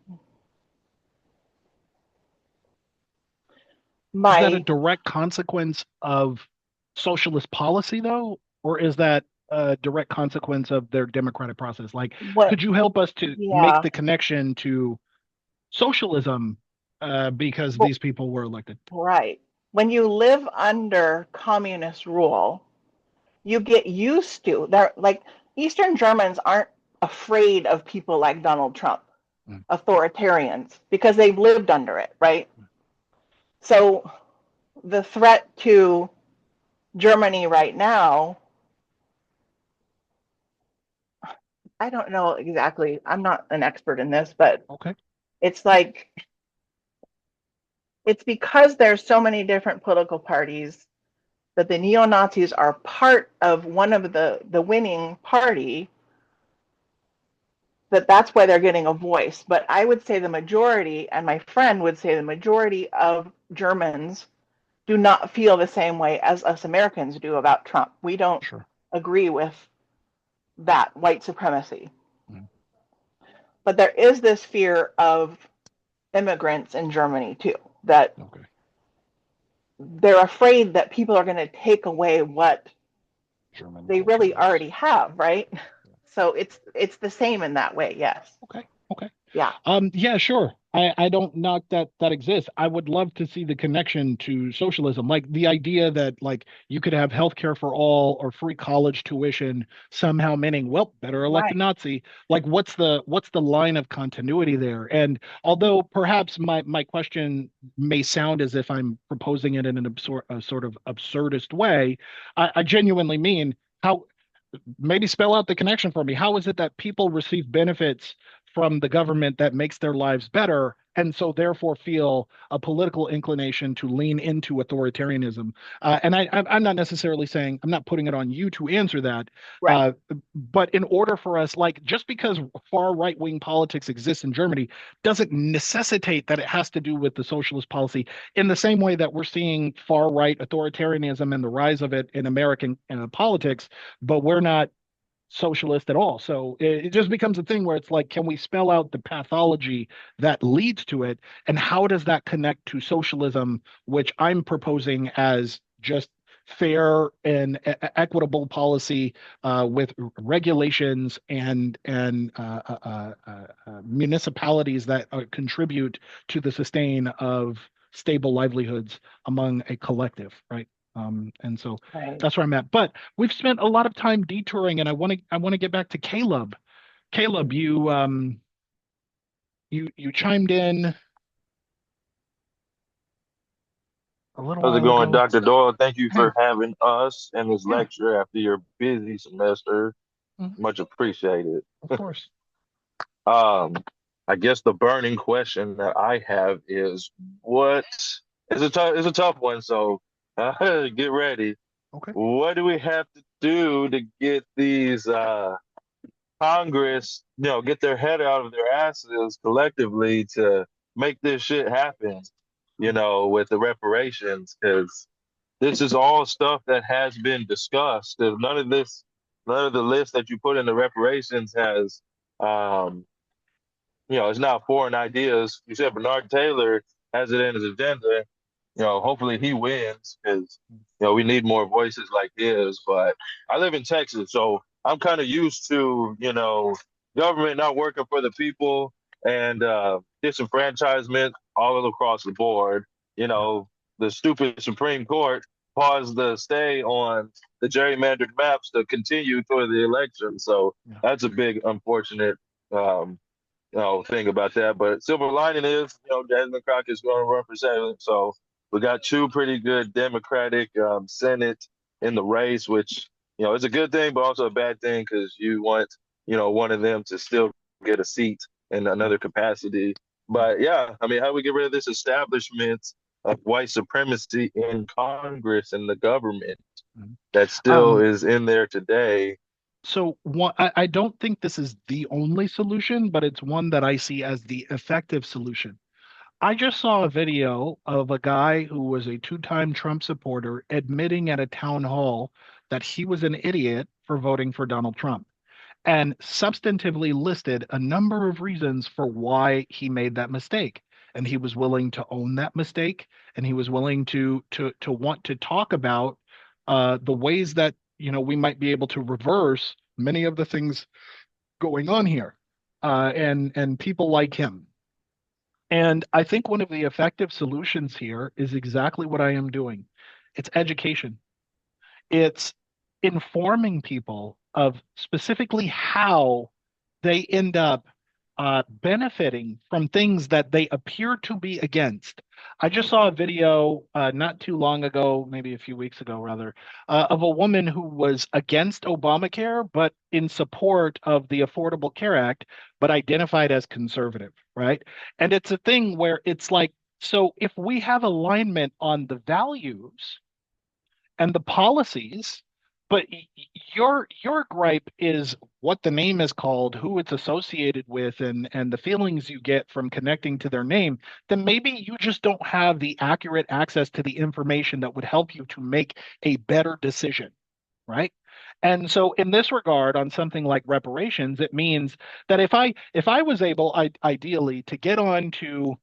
Is that a my direct consequence of socialist policy, though, or is that a direct consequence of their democratic process? Like, what could you help us to make yeah, the connection to socialism because well, these people were elected? right. When you live under communist rule, you get used to they're like Eastern Germans aren't afraid of people like Donald Trump, Mm. authoritarians, because they've lived under it, right? So the threat to Germany right now, I don't know exactly. I'm not an expert in this, but Okay. it's like it's because there's so many different political parties that the neo Nazis are part of one of the winning party, that's why they're getting a voice. But I would say the majority, and my friend would say the majority of Germans do not feel the same way as us Americans do about Trump. We don't Sure. agree with that white supremacy. Mm. But there is this fear of immigrants in Germany too, that Okay. they're afraid that people are going to take away what German they culture, really yes. already have, right? Yeah. So it's the same in that way, yes. Okay. Okay. Yeah, Yeah, sure. I don't knock that exists. I would love to see the connection to socialism, like the idea that like you could have healthcare for all or free college tuition somehow meaning, well, better elect a right. Nazi. Like what's the line of continuity there? And although perhaps my question may sound as if I'm proposing it in an absurd a sort of absurdist way, I genuinely mean how maybe spell out the connection for me. How is it that people receive benefits from the government that makes their lives better and so therefore feel a political inclination to lean into authoritarianism? And I'm not necessarily saying I'm not putting it on you to answer that, Right. uh, but in order for us, like just because far right wing politics exists in Germany doesn't necessitate that it has to do with the socialist policy in the same way that we're seeing far right authoritarianism and the rise of it in American politics, but we're not socialist at all. So it just becomes a thing where it's like, can we spell out the pathology that leads to it? And how does that connect to socialism, which I'm proposing as just fair and equitable policy with regulations and municipalities that contribute to the sustain of stable livelihoods among a collective, right? And so Right. that's where I'm at. But we've spent a lot of time detouring, and I want to get back to Caleb. Caleb, you chimed in a little How's it while going, ago. Dr. Doyle? Thank you Hey, for having us in this yeah, lecture after your busy semester. mhm, Much appreciated. of course. Um, I guess the burning question that I have is what it's a tough one, so get ready. Okay. What do we have to do to get these Congress, get their head out of their asses collectively to make this shit happen, with the reparations? Because this is all stuff that has been discussed. If none of the list that you put in the reparations has, um, it's not foreign ideas. You said Bernard Taylor has it in his agenda. Hopefully he wins because, we need more voices like his. But I live in Texas, so I'm kind of used to, government not working for the people and disenfranchisement all across the board. You Yeah, know, the stupid Supreme Court paused the stay on the gerrymandered maps to continue toward the election. So yeah. that's a big unfortunate thing about that. But silver lining is, Jasmine Crockett's going to run for Senate. So we got two pretty good Democratic Senate in the race, which, is a good thing, but also a bad thing because you want, one of them to still get a seat in Yeah. another capacity. But yeah, I mean, how do we get rid of this establishment of white supremacy in Congress and the government Mhm. that still Um, is in there today? So I don't think this is the only solution, but it's one that I see as the effective solution. I just saw a video of a guy who was a two-time Trump supporter admitting at a town hall that he was an idiot for voting for Donald Trump and substantively listed a number of reasons for why he made that mistake. And he was willing to own that mistake, and he was willing to want to talk about the ways that we might be able to reverse many of the things going on here, and people like him. And I think one of the effective solutions here is exactly what I am doing. It's education. It's informing people of specifically how they end up benefiting from things that they appear to be against. I just saw a video not too long ago, maybe a few weeks ago, rather, of a woman who was against Obamacare, but in support of the Affordable Care Act, but identified as conservative, right? And it's a thing where it's like, so if we have alignment on the values, and the policies, but your gripe is what the name is called, who it's associated with, and the feelings you get from connecting to their name, then maybe you just don't have the accurate access to the information that would help you to make a better decision, right? And so in this regard, on something like reparations, it means that if I was able, ideally, to get on to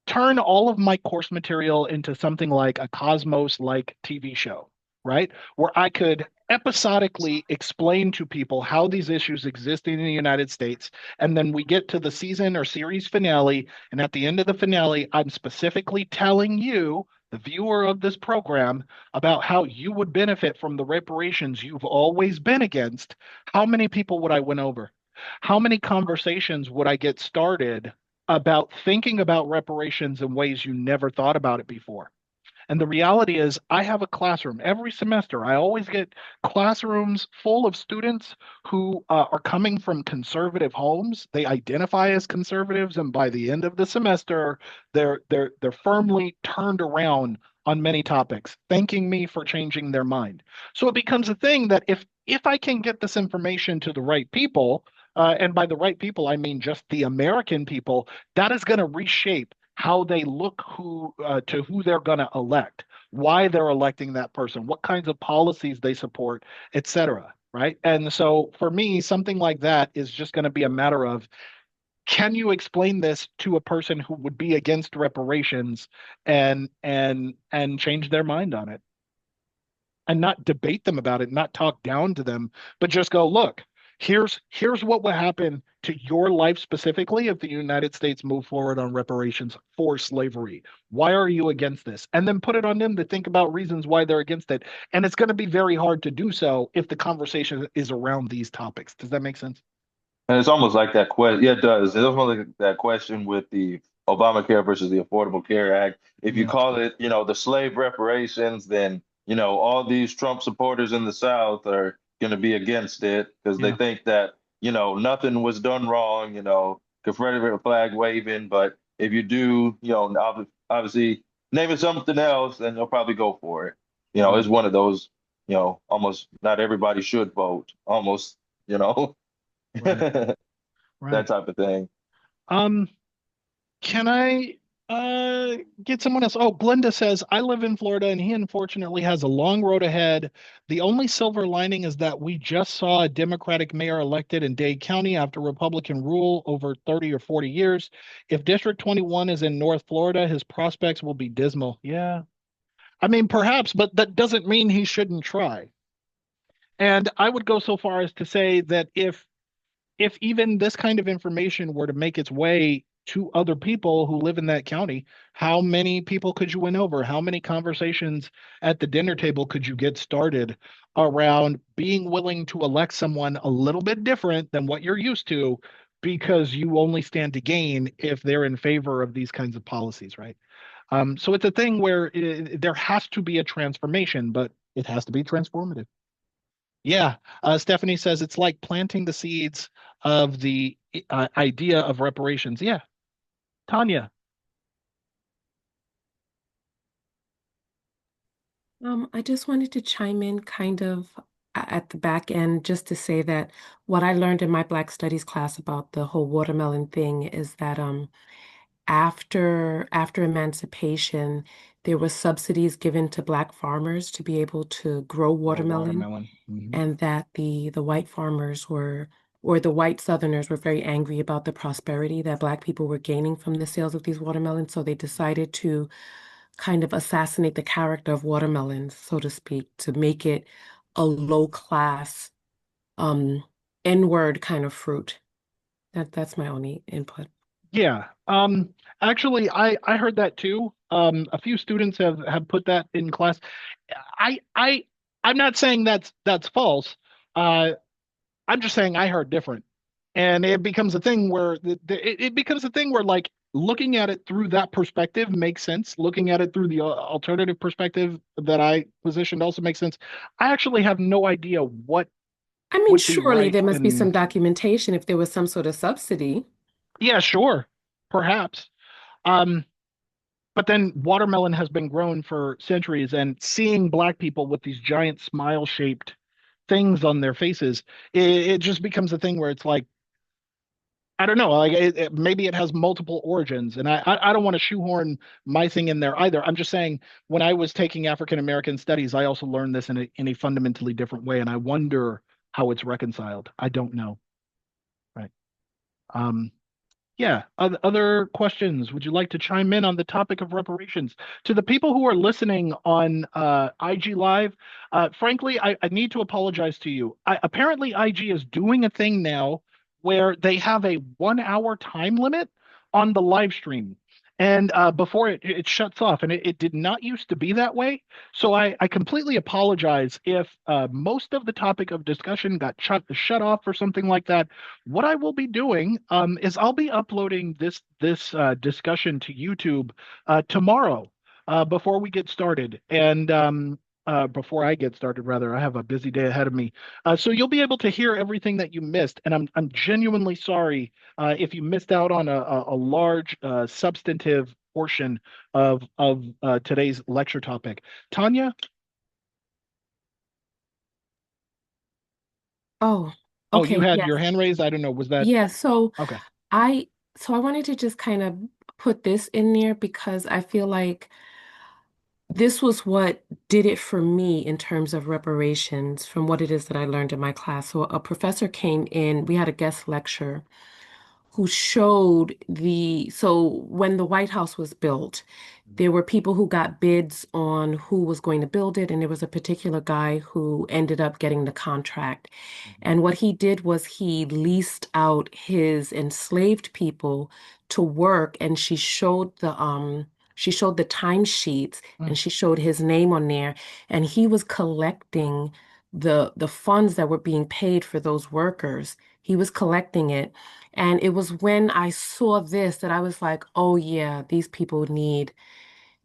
turn all of my course material into something like a Cosmos like TV show, right? Where I could episodically explain to people how these issues exist in the United States. And then we get to the season or series finale. And at the end of the finale, I'm specifically telling you, the viewer of this program, about how you would benefit from the reparations you've always been against. How many people would I win over? How many conversations would I get started about thinking about reparations in ways you never thought about it before? And the reality is, I have a classroom every semester. I always get classrooms full of students who are coming from conservative homes. They identify as conservatives, and by the end of the semester, they're firmly turned around on many topics, thanking me for changing their mind. So it becomes a thing that if I can get this information to the right people, and by the right people, I mean just the American people, that is going to reshape how they look to who they're going to elect, why they're electing that person, what kinds of policies they support, et cetera. Right. And so for me, something like that is just going to be a matter of, can you explain this to a person who would be against reparations and change their mind on it, and not debate them about it, not talk down to them, but just go, look, here's what would happen to your life specifically if the United States moved forward on reparations for slavery. Why are you against this? And then put it on them to think about reasons why they're against it. And it's going to be very hard to do so if the conversation is around these topics. Does that make sense? And it's almost like that question. Yeah, it does. It's almost like that question with the Obamacare versus the Affordable Care Act. If you yeah, call it, the slave reparations, then, all these Trump supporters in the South are going to be against it because they yeah, think that, nothing was done wrong, Confederate flag waving. But if you do, obviously name it something else, then they'll probably go for it. yeah. It's one of those, almost not everybody should vote, almost, you know. Right, That right. type of thing. Um, Can I get someone else? Oh, Glenda says, I live in Florida and he unfortunately has a long road ahead. The only silver lining is that we just saw a Democratic mayor elected in Dade County after Republican rule over 30 or 40 years. If District 21 is in North Florida, his prospects will be dismal. Yeah. I mean, perhaps, but that doesn't mean he shouldn't try. And I would go so far as to say that if even this kind of information were to make its way to other people who live in that county, how many people could you win over? How many conversations at the dinner table could you get started around being willing to elect someone a little bit different than what you're used to, because you only stand to gain if they're in favor of these kinds of policies, right? So it's a thing where there has to be a transformation, but it has to be transformative. Yeah, Stephanie says it's like planting the seeds of the idea of reparations. Yeah, Tanya. I just wanted to chime in kind of at the back end just to say that what I learned in my Black Studies class about the whole watermelon thing is that after emancipation, there were subsidies given to Black farmers to be able to grow Or watermelon, watermelon. Hmm. and that the white farmers were or the white Southerners were very angry about the prosperity that Black people were gaining from the sales of these watermelons. So they decided to kind of assassinate the character of watermelons, so to speak, to make it a low class, um, N-word kind of fruit. That's my only input. Yeah. Actually, I heard that too. A few students have put that in class. I I I'm not saying that's false. Uh, I'm just saying I heard different, and it becomes a thing where it becomes a thing where like looking at it through that perspective makes sense. Looking at it through the alternative perspective that I positioned also makes sense. I actually have no idea what I mean, would be surely right there must be in. some documentation if there was some sort of subsidy. Yeah, sure, perhaps. Um, but then watermelon has been grown for centuries, and seeing black people with these giant smile-shaped things on their faces, it just becomes a thing where it's like I don't know, like maybe it has multiple origins, and I don't want to shoehorn my thing in there either. I'm just saying when I was taking African American studies, I also learned this in a fundamentally different way, and I wonder how it's reconciled. I don't know, right? Um, Yeah. Other questions? Would you like to chime in on the topic of reparations? To the people who are listening on IG Live, frankly, I need to apologize to you. Apparently, IG is doing a thing now where they have a 1 hour time limit on the live stream. And before it shuts off, and it did not used to be that way. So I completely apologize if most of the topic of discussion got shut off or something like that. What I will be doing is I'll be uploading this discussion to YouTube tomorrow before we get started, and before I get started, rather. I have a busy day ahead of me, so you'll be able to hear everything that you missed. And I'm genuinely sorry if you missed out on a large substantive portion of today's lecture topic. Tanya, Oh, oh, you okay, had your yes. hand raised. I don't know. Was that Yeah, so okay? I I wanted to just kind of put this in there because I feel like this was what did it for me in terms of reparations from what it is that I learned in my class. So a professor came in, we had a guest lecture who showed so when the White House was built, there were people who got bids on who was going to build it, and there was a particular guy who ended up getting the contract. And what he did was he leased out his enslaved people to work, and she showed the timesheets Mm, and she showed his name on there, and he was collecting the funds that were being paid for those workers. He was collecting it. And it was when I saw this that I was like, oh yeah, these people need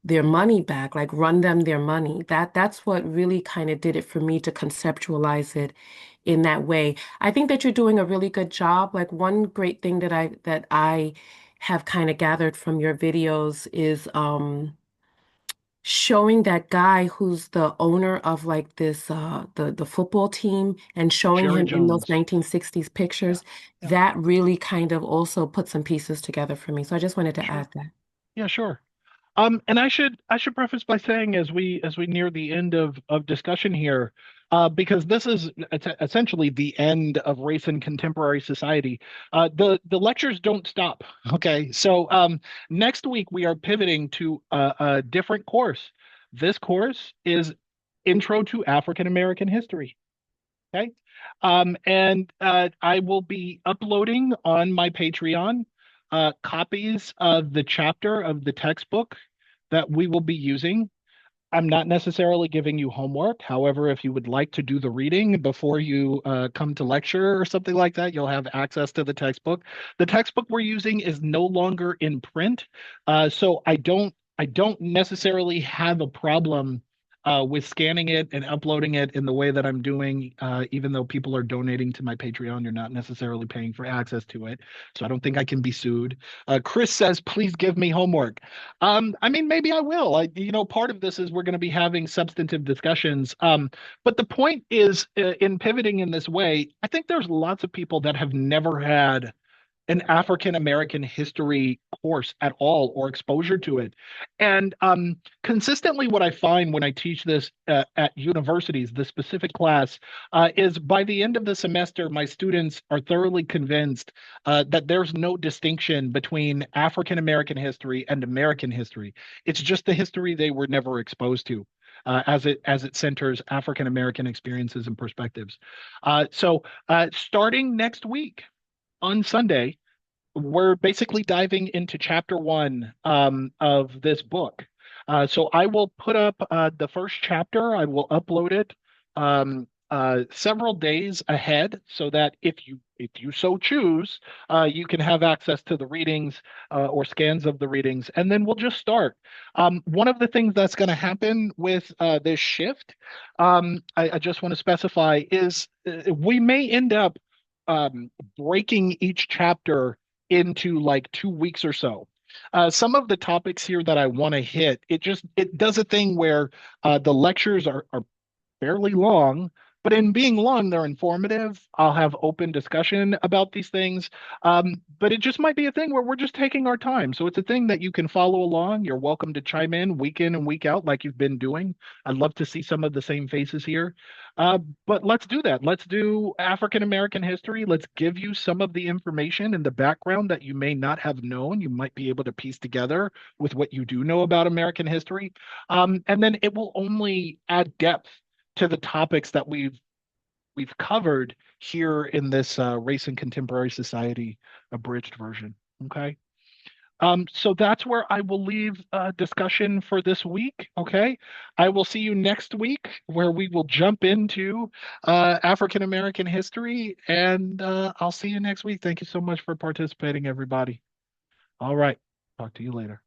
their money back, like run them their money. That's what really kind of did it for me to conceptualize it in that way. I think that you're doing a really good job. Like one great thing that I have kind of gathered from your videos is showing that guy who's the owner of like this the football team and showing Jerry him in those Jones. 1960s Yeah. pictures, Yeah. that really kind of also put some pieces together for me. So I just wanted to Sure. add that. Yeah, sure. And I should preface by saying as we near the end of discussion here, because this is essentially the end of race in contemporary society. The lectures don't stop. Okay, so next week we are pivoting to a different course. This course is Intro to African American History. Okay. And I will be uploading on my Patreon copies of the chapter of the textbook that we will be using. I'm not necessarily giving you homework. However, if you would like to do the reading before you come to lecture or something like that, you'll have access to the textbook. The textbook we're using is no longer in print, so I don't necessarily have a problem with scanning it and uploading it in the way that I'm doing. Even though people are donating to my Patreon, you're not necessarily paying for access to it, so I don't think I can be sued. Chris says, "Please give me homework." I mean, maybe I will. Part of this is we're going to be having substantive discussions. But the point is, in pivoting in this way, I think there's lots of people that have never had an African American history course at all or exposure to it. And consistently, what I find when I teach this at universities, the specific class, is by the end of the semester, my students are thoroughly convinced that there's no distinction between African American history and American history. It's just the history they were never exposed to. As it centers African American experiences and perspectives. Starting next week, on Sunday, we're basically diving into chapter one of this book. So I will put up the first chapter. I will upload it several days ahead, so that if you so choose, you can have access to the readings or scans of the readings, and then we'll just start. One of the things that's going to happen with this shift, I just want to specify, is we may end up breaking each chapter into like 2 weeks or so. Some of the topics here that I want to hit, it does a thing where the lectures are fairly long, but in being long, they're informative. I'll have open discussion about these things. But it just might be a thing where we're just taking our time. So it's a thing that you can follow along. You're welcome to chime in and week out like you've been doing. I'd love to see some of the same faces here. But let's do that. Let's do African American history. Let's give you some of the information and the background that you may not have known. You might be able to piece together with what you do know about American history. And then it will only add depth to the topics that we've covered here in this race and contemporary society abridged version. Okay. So that's where I will leave discussion for this week. Okay. I will see you next week, where we will jump into African American history, and I'll see you next week. Thank you so much for participating, everybody. All right. Talk to you later.